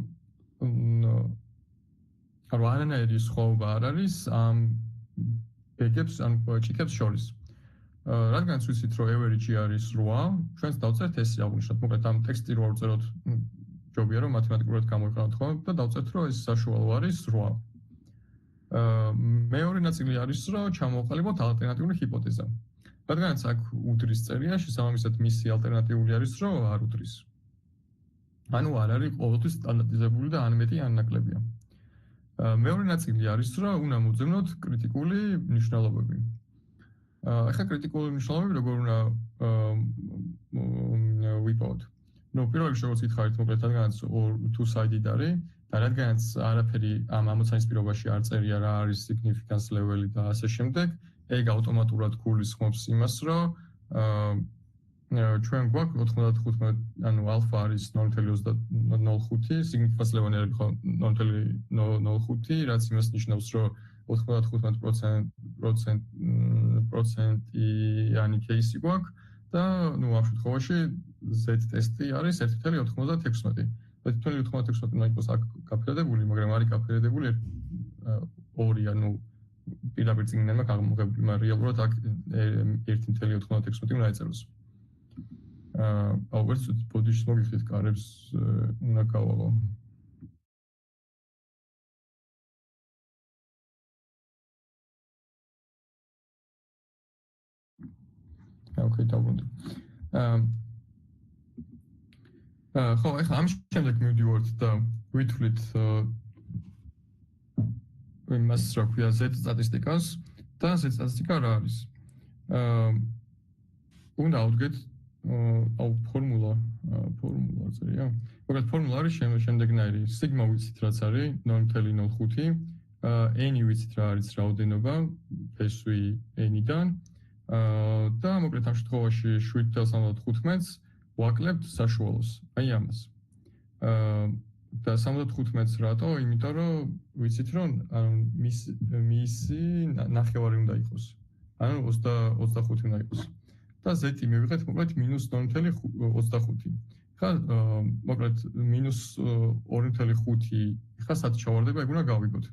არანაირი სხვაობა არ არის ამ ბეგებს ან ჭიქებს შორის. რადგანაც ვიცით რომ average არის 8, ჩვენს დავწერთ ესე აღვნიშნოთ. მოკლედ ამ ტექსტი რო ვწეროთ ჯობია რომ მათემატიკურად გამოიყენოთ ხოლმე და დავწერთ რომ ეს საშუალო არის 8. მეორე ნაწილი არის რომ ჩამოვაყალიბოთ ალტერნატიული ჰიპოთეზა. რადგანაც აქ უდრის წერია, შესაბამისად მისი ალტერნატიული არის რომ არ უდრის. ანუ არ არის ყოველთვის სტანდარტიზებული და ან მეტი ან ნაკლებია. მეორე ნაწილი არის, რომ უნდა მოძებნოთ კრიტიკული მნიშვნელობები. ახლა კრიტიკული მნიშვნელობები როგორ უნდა ვიპოვოთ? პირველ რიგში როგორც გითხარით, მოკლედ რადგანაც two-sided არის და რადგანაც არაფერი ამ ამოცანის პირობაში არ წერია რა არის significance level-ი და ასე შემდეგ, ეგ ავტომატურად გულისხმობს იმას, რომ ჩვენ გვაქვს 95, ანუ alpha არის 0.05, significance level-ი არის 0.05, რაც იმას ნიშნავს, რომ 95%-იანი кейსი გვაქვს და ნუ ამ შემთხვევაში z ტესტი არის 1.96. 1.96 უნდა იყოს აქ გაფერდებული, მაგრამ არის გაფერდებული 2, ანუ პირდაპირ წინ მაქვს აღმოღებული, მაგრამ რეალურად აქ 1.96 უნდა ეწეროს. ვერც ბოდიშს მოგიხდით კარებს უნდა გავალო. Okay, დავრუნდი. ხო, ახლა ამ შემდეგ მივდივართ და ვითვლით იმას, რა ქვია Z სტატისტიკას და Z სტატისტიკა რა არის. უნდა ავდგეთ ფორმულა წერია. მოკლედ ფორმულა არის შემდეგნაირი. სიგმა ვიცით რაც არის 0.05, n ვიცით რა არის რაოდენობა, ფესვი n-დან. და მოკლედ ამ შემთხვევაში 7.75-ს ვაკლებთ საშუალოს. აი ამას. და 75-ს რატო? იმიტომ რომ ვიცით რომ მისი ნახევარი უნდა იყოს. ანუ 25 უნდა იყოს. და z-ი მივიღეთ მოკლედ -0.25. ხა მოკლედ -2.5 ხა სად ჩავარდება, ეგ უნდა გავიგოთ.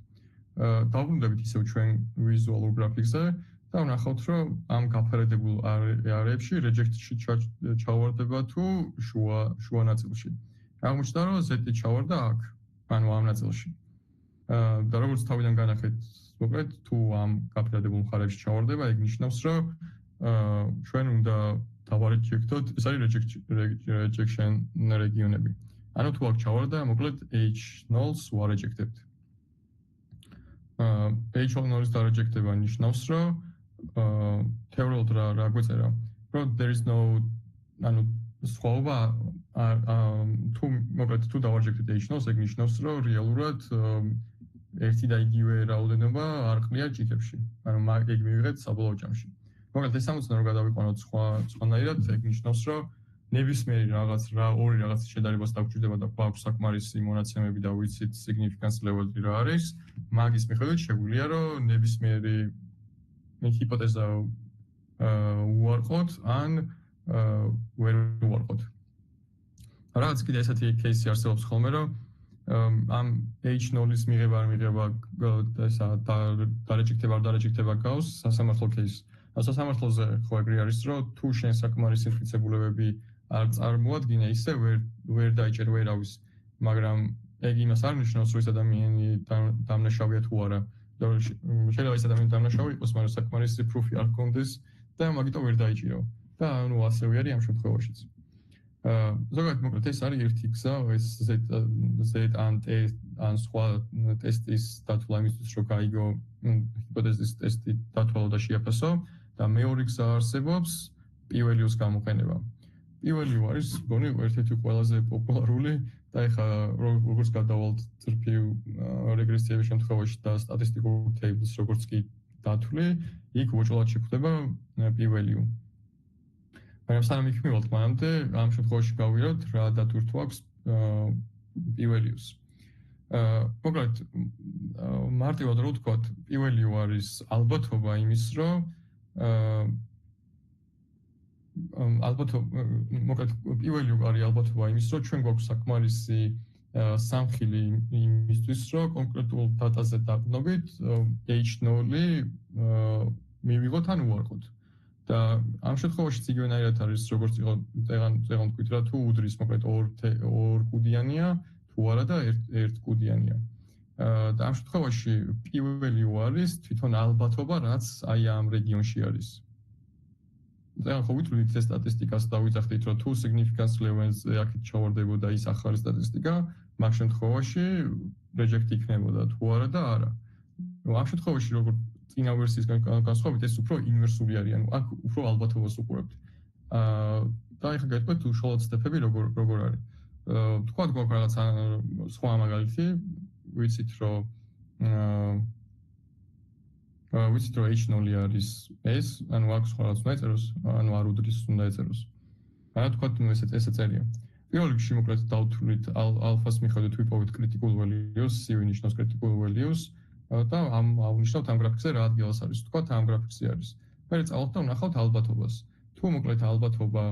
დავბრუნდებით ისევ ჩვენ ვიზუალურ გრაფიკზე. და ვნახავთ, რომ ამ გაფერდებულ არეებში რეჯექტში ჩავარდება თუ შუა ნაწილში. აღმოჩნდა, რომ z-ი ჩავარდა აქ, ანუ ამ ნაწილში. და როგორც თავიდან განახეთ, მოკლედ თუ ამ გაფერდებულ მხარეებში ჩავარდება, ეგ ნიშნავს, რომ ჩვენ უნდა დავარეჯექტოთ, ეს არის rejection რეგიონები. ანუ თუ აქ ჩავარდა, მოკლედ H0-ს ვარეჯექტებთ. H0-ის დარეჯექტება ნიშნავს, რომ თეორიულად რა გვეწერა, რომ there is no ანუ სხვაობა თუ მოკლედ თუ დავარეჯექტეთ H0-ს, ეგ ნიშნავს, რომ რეალურად ერთი და იგივე რაოდენობა არ ყრია ჭიქებში. ანუ ეგ მივიღეთ საბოლოო ჯამში. მოკლედ ეს ამოცანა რომ გადავიყვანოთ სხვანაირად, ეგ ნიშნავს, რომ ნებისმიერი ორი რაღაცის შედარებას დაგვჭირდება და გვაქვს საკმარისი მონაცემები და ვიცით significance level-ი რა არის, მაგის მიხედვით შეგვიძლია რომ ნებისმიერი ჰიპოთეზა უარყოთ ან ვერ უარყოთ. რაღაც კიდე ესეთი кейსი არსებობს ხოლმე, რომ ამ H0-ის მიღება არ მიღება ესა დარეჯექტება გავს სასამართლო кейსი. სასამართლოზე ხო ეგრე არის, რომ თუ შენ საკმარისი ინფიცებულებები არ წარმოადგინე, ისე ვერ დაიჭერ ვერავის, მაგრამ ეგ იმას არ ნიშნავს, რომ ეს ადამიანი დამნაშავეა თუ არა. შეიძლება ეს ადამიანი დამნაშავე იყოს, მაგრამ საკმარისი პრუფი არ ჰქონდეს და მაგიტომ ვერ დაიჭირო. და ანუ ასევე არის ამ შემთხვევაშიც. ზოგადად მოკლედ ეს არის ერთი გზა, ეს Z ან სხვა ტესტის დათვლა იმისთვის, რომ გაიგო ჰიპოთეზის ტესტი დათვალო და შეაფასო და მეორე გზა არსებობს P-value-ს გამოყენება. P-value არის მგონი ერთ-ერთი ყველაზე პოპულარული და ეხლა როგორც გადავალთ წრფივ რეგრესიების შემთხვევაში და სტატისტიკურ tables როგორც კი დათვლი, იქ უჭრელად შეხვდება P-value. მაგრამ სანამ იქ მივალთ მანამდე, ამ შემთხვევაში გავიგოთ რა დატვირთვა აქვს P-values. მოკლედ მარტივად რო ვთქვათ, P-value არის ალბათობა იმის, რომ მოკლედ P-value არის ალბათობა იმის, რომ ჩვენ გვაქვს საკმარისი სამხილი იმისთვის, რომ კონკრეტულ დატაზე დაყრდნობით H0-ი მივიღოთ ან უარყოთ. და ამ შემთხვევაში იგივენაირად არის, როგორც იყო წეგან თქვით რა, თუ უდრის მოკლედ ორ კუდიანია, თუ არა და ერთ კუდიანია. და ამ შემთხვევაში P-value არის თვითონ ალბათობა, რაც აი ამ რეგიონში არის. და ხო ვითვლით ეს სტატისტიკას და ვიძახდით რომ თუ significance level-ზე აქეთ ჩავარდებოდა ის ახალი სტატისტიკა, მაგ შემთხვევაში reject იქნებოდა თუ არა და არა. ამ შემთხვევაში როგორც წინა ვერსიის განსხვავებით ეს უფრო ინვერსული არის, ანუ აქ უფრო ალბათობას უყურებთ. და ეხლა გეტყვით უშუალოდ სტეპები როგორ არის. თქვა გვაქვს რაღაც სხვა მაგალითი, ვიცით რომ H0 არის ეს, ანუ აქ სხვა რაღაც უნდა ეწეროს, ანუ არ უდრის უნდა ეწეროს. რა თქვა ესე წერია. პირველ რიგში მოკლედ დავთვლით ალფას მიხედვით ვიპოვეთ critical values, C ვინიშნავს critical values და ავნიშნავთ ამ გრაფიკზე რა ადგილას არის. თქვა ამ გრაფიკზე არის. მე წავალთ და ვნახავთ ალბათობას. თუ მოკლედ ალბათობა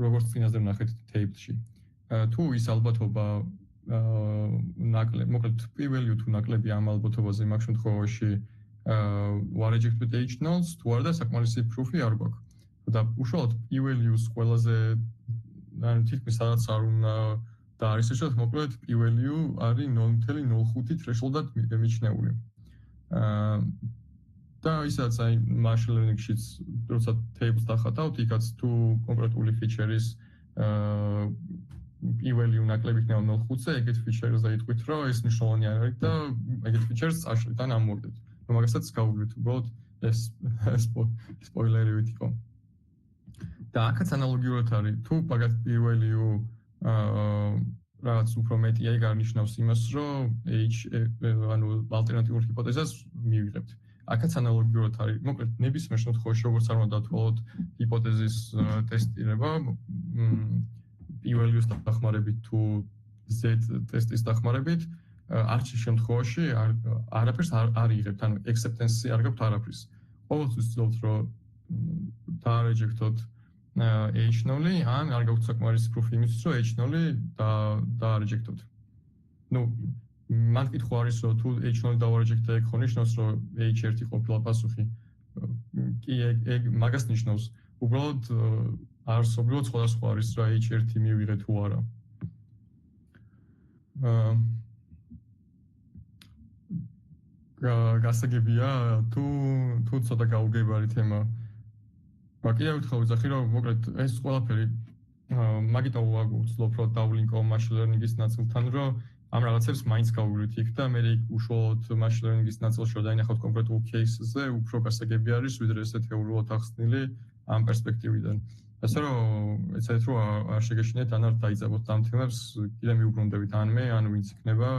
როგორც წინაზე ვნახეთ table-ში. თუ ის ალბათობა მოკლედ p-value თუ ნაკლები ამ ალბათობაზე მაგ შემთხვევაში ვარეჯექტვით H0-ს თუ არა და საკმარისი proof-ი არ გვაქვს. და უშუალოდ p-values ყველაზე ანუ თითქმის სადაც არ უნდა და არის ისე რომ მოკლედ p-value არის 0.05 threshold-ად მიჩნეული. და ისაც აი machine learning-შიც როცა tables დახატავთ, იქაც თუ კონკრეტული feature-ის p-value ნაკლები იქნება 0.5-ზე, ეგეთ feature-ზე იტყვით, რომ ეს მნიშვნელოვანი არ არის და ეგეთ feature-ს აშლიდან ამოვიდეთ. მაგასაც გავუვლით უბრალოდ ეს სპოილერი იყო. და აქაც ანალოგიურად არის, თუ მაგათ p-value რაღაც უფრო მეტია, ეგ არნიშნავს იმას, რომ ანუ ალტერნატიულ ჰიპოთეზას მივიღებთ. აქაც ანალოგიურად არის. მოკლედ ნებისმიერ შემთხვევაში როგორც არ უნდა დავთვალოთ ჰიპოთეზის ტესტირება, p-values დახმარებით თუ z ტესტის დახმარებით, არც შემთხვევაში არაფერს არ იღებთ, ანუ acceptance-ი არ გაქვთ არაფრის. ყოველთვის ვცდილობთ რომ დაარეჯექტოთ H0, ან არ გაქვთ საკმარისი proof იმისთვის, რომ H0 დაარეჯექტოთ. ნუ მან კითხვა არის რომ თუ H0 დავარეჯექტე, ეგ ხო ნიშნავს რომ H1 ყოფილა პასუხი. კი ეგ მაგას ნიშნავს. უბრალოდ არსობრივად სხვადასხვა არის რა H1 მივიღე თუ არა. გასაგებია თუ ცოტა გაუგებარი თემა. კიდევ ერთხელ ვიძახი რომ მოკლედ ეს ყველაფერი მაგიტომ ვაგულწლობ რომ დავლინკო machine learning-ის ნაწილთან რომ ამ რაღაცებს მაინც გავუვლით იქ და მე უშუალოდ machine learning-ის ნაწილში რომ დაინახავთ კონკრეტულ case-ზე უფრო გასაგები არის ვიდრე ესე თეორიულად ახსნილი ამ პერსპექტივიდან. ასე რომ ეცადეთ რომ არ შეგეშინეთ ან არ დაიძაბოთ ამ თემებს კიდე მიუბრუნდებით ან მე ან ვინც იქნება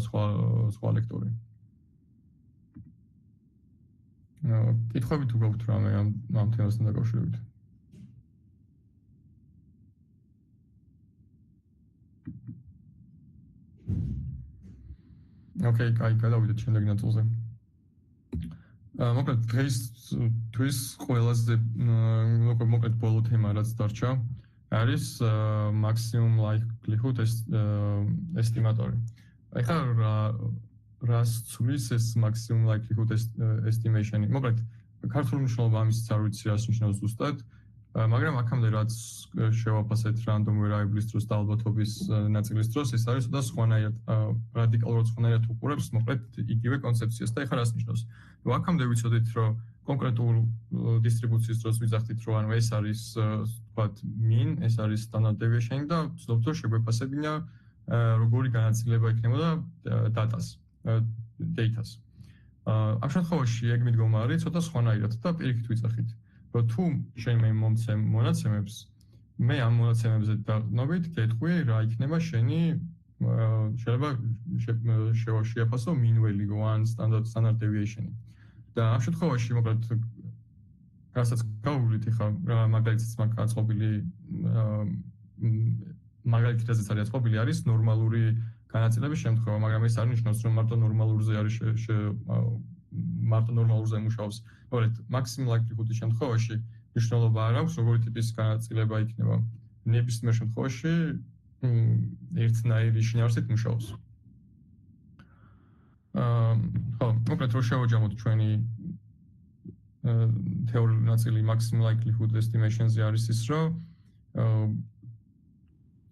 სხვა ლექტორი. კითხვები თუ გაქვთ რამე ამ თემასთან დაკავშირებით? ოკეი, გადავიდეთ შემდეგ ნაწილზე. მოკლედ დღეისთვის ყველაზე მოკლედ ბოლო თემა რაც დარჩა არის maximum likelihood estimator. ეხლა რას ცulis ეს maximum likelihood estimation-ი? მოკლედ ქართული მნიშვნელობა ამის არ ვიცი რას ნიშნავს ზუსტად, მაგრამ აქამდე რაც შევაფასეთ random variable-ის დროს და ალბათობის ნაწილის დროს, ეს არის და სხვანაირად რადიკალურად სხვანაირად უყურებს მოკლედ იგივე კონცეფციას და ეხლა რას ნიშნავს? აქამდე ვიცოდით რომ კონკრეტულ დისტრიბუციის დროს ვიძახდით რომ ანუ ეს არის ვთქვათ mean, ეს არის standard deviation და ვცდილობთ რომ შეგვეფასებინა როგორი განაწილება იქნებოდა data-ს. ამ შემთხვევაში ეგ მიდგომა არის ცოტა სხვანაირად და პირიქით ვიძახით რომ თუ შენ მე მომცემ მონაცემებს, მე ამ მონაცემებზე დაგნობით გეტყვი რა იქნება შენი შეიძლება შეაფასო mean value ან standard deviation-ი. და ამ შემთხვევაში მოკლედ რასაც გავუვლით ახლა მაგალითიც გაწყობილი მაგალითი რაზეც არის გაწყობილი არის ნორმალური განაწილების შემთხვევა, მაგრამ ეს არ ნიშნავს რომ მარტო ნორმალურზე არის მარტო ნორმალურზე მუშაობს. მოკლედ maximum likelihood-ის შემთხვევაში მნიშვნელობა არ აქვს როგორი ტიპის განაწილება იქნება. ნებისმიერ შემთხვევაში ერთნაირი შინაარსით მუშაობს. ხო, მოკლედ რო შევაჯამოთ ჩვენი თეორიული ნაწილი maximum likelihood estimation-ზე არის ის, რომ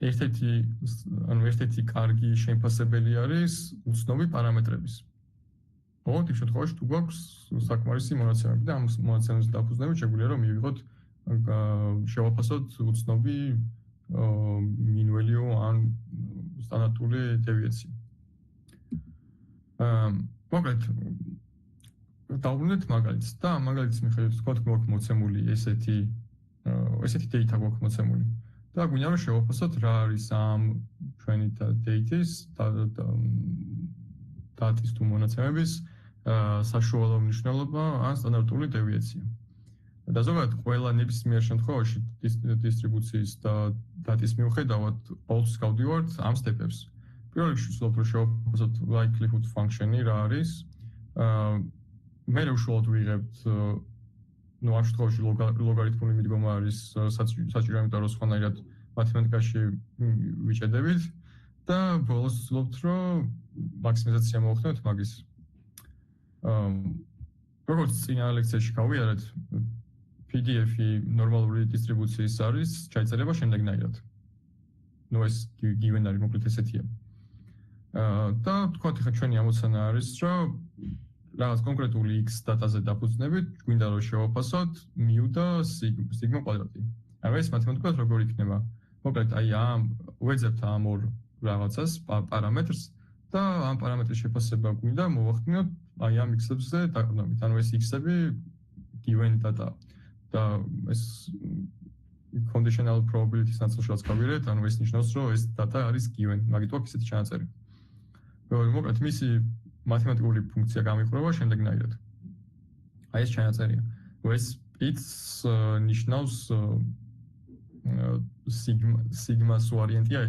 ერთ-ერთი კარგი შეფასებელი არის უცნობი პარამეტრების. ოღონდ იმ შემთხვევაში თუ გვაქვს საკმარისი მონაცემები და ამ მონაცემების დაფუძნებით შეგვიძლია რომ მივიღოთ შევაფასოთ უცნობი mean value ან სტანდარტული დევიაცია. მოკლედ დავუბრუნდეთ მაგალითს და მაგალითის მიხედვით თქვათ გვაქვს მოცემული ესეთი data გვაქვს მოცემული. და გვინდა რომ შევაფასოთ რა არის ამ ჩვენი data-ის დატის თუ მონაცემების საშუალო მნიშვნელობა ან სტანდარტული დევიაცია. და ზოგადად ყველა ნებისმიერ შემთხვევაში დისტრიბუციის და დატის მიუხედავად ყოველთვის გავდივართ ამ სტეპებს. პირველ რიგში ვცდილობ რომ შევაფასოთ likelihood function-ი რა არის. მე უშუალოდ ვიღებთ ამ შემთხვევაში ლოგარითმული მიდგომა არის საჭირო, იმიტომ რომ სხვანაირად მათემატიკაში ვიჭედებით და ბოლოს ვცდილობთ რომ მაქსიმიზაცია მოვხდეთ მაგის. როგორც წინა ლექციაში გავიარეთ, PDF-ი ნორმალური დისტრიბუციის არის ჩაიწერება შემდეგნაირად. ეს given არის მოკლედ ესეთია. და თქვათ ახლა ჩვენი ამოცანა არის რომ რაღაც კონკრეტული x დატაზე დაფუძნებით გვინდა რომ შევაფასოთ μ და σ კვადრატი. ეს მათემატიკურად როგორ იქნება? მოკლედ ამ ვეძებთ ამ ორ რაღაცას პარამეტრს და ამ პარამეტრის შეფასება გვინდა მოვახდინოთ ამ x-ებზე დაყრდნობით. ეს x-ები given data და ეს conditional probability-ს ნაწილშიც გავიარეთ, ეს ნიშნავს რომ ეს data არის given, მაგით გვაქვს ისეთი ჩანაწერი. მოკლედ მისი მათემატიკური ფუნქცია გამიყრება შემდეგნაირად. ეს ჩანაწერია. ეს x ნიშნავს სიგმას ვარიანტია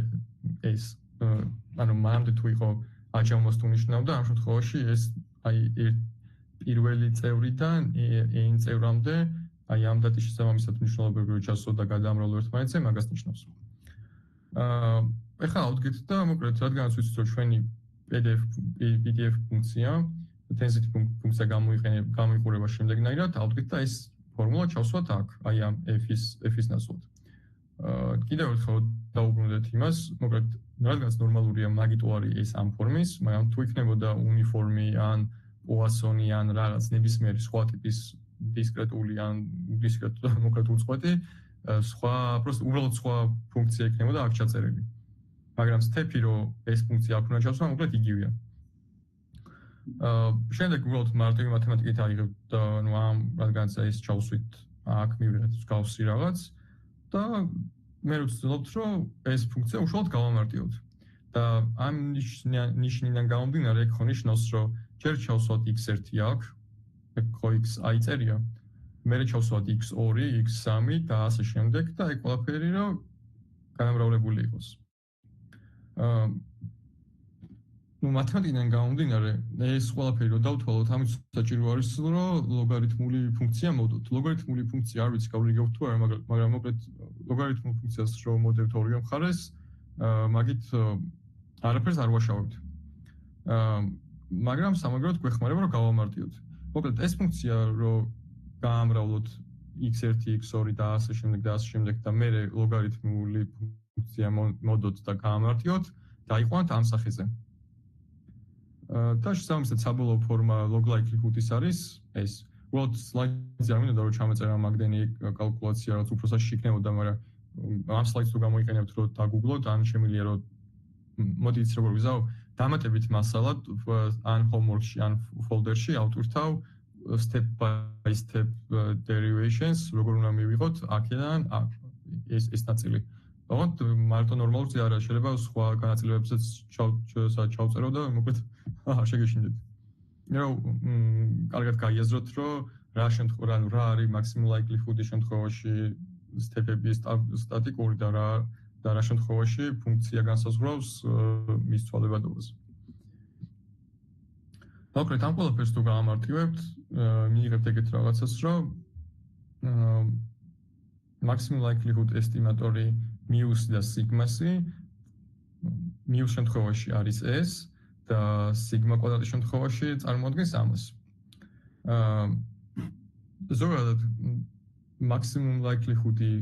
ეს. მანამდე თუ იყო აჯამოს თუ ნიშნავდა, ამ შემთხვევაში ეს პირველი წევრიდან n წევრამდე ამ დატის შესაბამისად მნიშვნელობები რო ჩასო და გადაამრავლო ერთმანეთზე, მაგას ნიშნავს. ეხლა ავდგეთ და მოკლედ რადგანაც ვიცით რომ ჩვენი PDF ფუნქცია, density ფუნქცია გამოიყურება შემდეგნაირად, ავდგეთ და ეს ფორმულა ჩავსვათ აქ, ამ f-ის ნაცვლად. კიდევ ერთხელ დავუბრუნდეთ იმას, მოკლედ რადგანაც ნორმალურია მაგით უარი ეს ამ ფორმის, მაგრამ თუ იქნებოდა უნიფორმი ან პუასონი ან რაღაც ნებისმიერი სხვა ტიპის დისკრეტული ან მოკლედ უწყვეტი, უბრალოდ სხვა ფუნქცია იქნებოდა აქ ჩაწერილი. მაგრამ სტეპი რომ ეს ფუნქცია აქ უნდა ჩავსვა, მოკლედ იგივეა. შემდეგ უბრალოდ მარტივი მათემატიკით აიღებთ ამ რადგანაც ეს ჩავსვით აქ მივიღეთ მსგავსი რაღაც და მე ვცდილობთ რომ ეს ფუნქცია უშუალოდ გავამარტივოთ. და ამ ნიშნიდან გამომდინარე ეგ ხო ნიშნავს რომ ჯერ ჩავსვათ x1 აქ, ხო x აიწერია, მერე ჩავსვათ x2, x3 და ასე შემდეგ და ეგ ყველაფერი რომ განამრავლებული იყოს. მათემატიკიდან გამომდინარე, ეს ყველაფერი რომ დავთვალოთ, ამით საჭირო არის რომ ლოგარითმული ფუნქცია მოვდოთ. ლოგარითმული ფუნქცია არ ვიცი გავიგებთ თუ არა, მაგრამ მოკლედ ლოგარითმულ ფუნქციას რომ მოვდებთ ორივე მხარეს, მაგით არაფერს არ ვაშავებთ. მაგრამ სამაგეროდ გვეხმარება რომ გავამარტივოთ. მოკლედ ეს ფუნქცია რომ გაამრავლოთ x1, x2 და ასე შემდეგ და მერე ლოგარითმული ფუნქცია მოვდოთ და გაამარტივოთ, დაიყვანთ ამ სახეზე. და შესაბამისად საბოლოო ფორმა log likelihood-ის არის ეს. უბრალოდ სლაიდზე არ მინდოდა რომ ჩამეწერა მაგდენი კალკულაცია, რაც უფრო საშიში იქნებოდა, მაგრამ ამ სლაიდს თუ გამოიყენებთ რომ დაგუგლოთ, ან შემიძლია რომ მოდი იცი როგორ ვიზავ, დამატებით მასალად ან homework-ში, ან folder-ში ავტვირთავ step by step derivations, როგორ უნდა მივიღოთ აქედან ეს ნაწილი. ოღონდ მარტო ნორმალურზე არა, შეიძლება სხვა განაწილებებსაც ჩავწერო და მოკლედ შეგეშინდეთ. კარგად გაიაზროთ, რომ რა არის maximum likelihood-ის შემთხვევაში სტეპები სტატიკური და რა შემთხვევაში ფუნქცია განსაზღვრავს მის ცვალებადობას. მოკლედ ამ ყველაფერს თუ გაამარტივებთ, მიიღებთ ეგეთ რაღაცას, რომ maximum likelihood estimatori μ-ს და σ-ი μ შემთხვევაში არის ეს და σ კვადრატის შემთხვევაში წარმოადგენს ამას. ზოგადად maximum likelihood-ი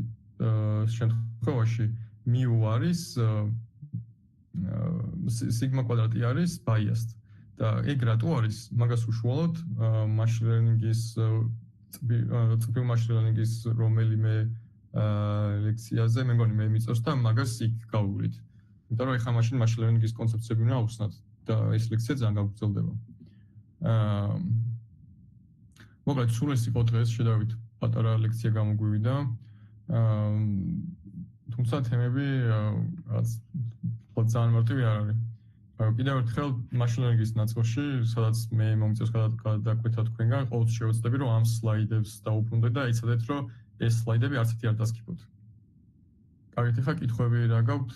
შემთხვევაში μ არის σ კვადრატი არის biased და ეგ რატო არის? მაგას უშუალოდ machine learning-ის წრფივ machine learning-ის რომელიმე ლექციაზე მე მგონი მე მიწევს და მაგას იქ გავუვლით. იმიტომ რომ ეხლა machine learning-ის კონცეფციები უნდა ავხსნათ და ეს ლექცია ძალიან გაგრძელდება. მოკლედ სულ ეს იყო დღეს შედარებით პატარა ლექცია გამოგვივიდა. თუმცა თემები რაც ძალიან მარტივი არ არის. კიდევ ერთხელ machine learning-ის ნაწილში, სადაც მე მომიწევს გადაკვეთა თქვენგან, ყოველთვის შევეცდები რომ ამ სლაიდებს დავუბრუნდეთ და იცოდეთ რომ ეს სლაიდები არც ერთი არ დასკიპოთ. კარგით, ახლა კითხვები რა გაქვთ?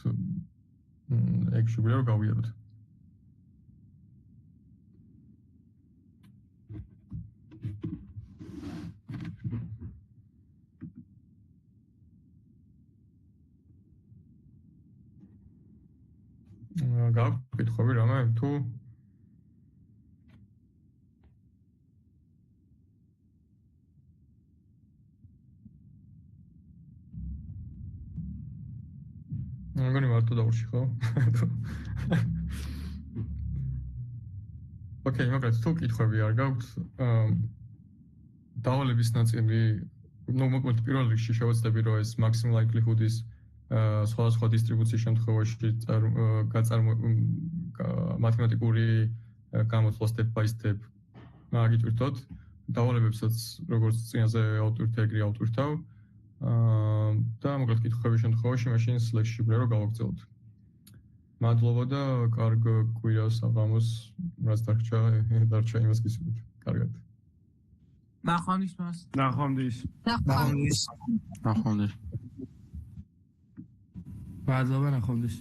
ეგ შეგვიძლია რომ გავიაროთ. გაქვთ კითხვები რამე თუ მგონი მარტო დაურჩი ხო? ოკეი, მოკლედ თუ კითხვები არ გაქვთ, დავალების ნაწილი, მოკლედ პირველ რიგში შევეცდები რომ ეს maximum likelihood-ის სხვადასხვა დისტრიბუციის შემთხვევაში მათემატიკური გამოცვლა step by step აგიტვირთოთ. დავალებებსაც როგორც წინაზე ავტვირთე, ეგრე ავტვირთავ. და მოკლედ კითხვების შემთხვევაში მაშინ Slack-ში შეგვიძლია რომ გავაგრძელოთ. მადლობა და კარგ კვირას აღამოს, რაც დარჩა იმას გისურვებთ. კარგად. ნახვამდის მას. ნახვამდის. ნახვამდის. ნახვამდის. მადლობა, ნახვამდის.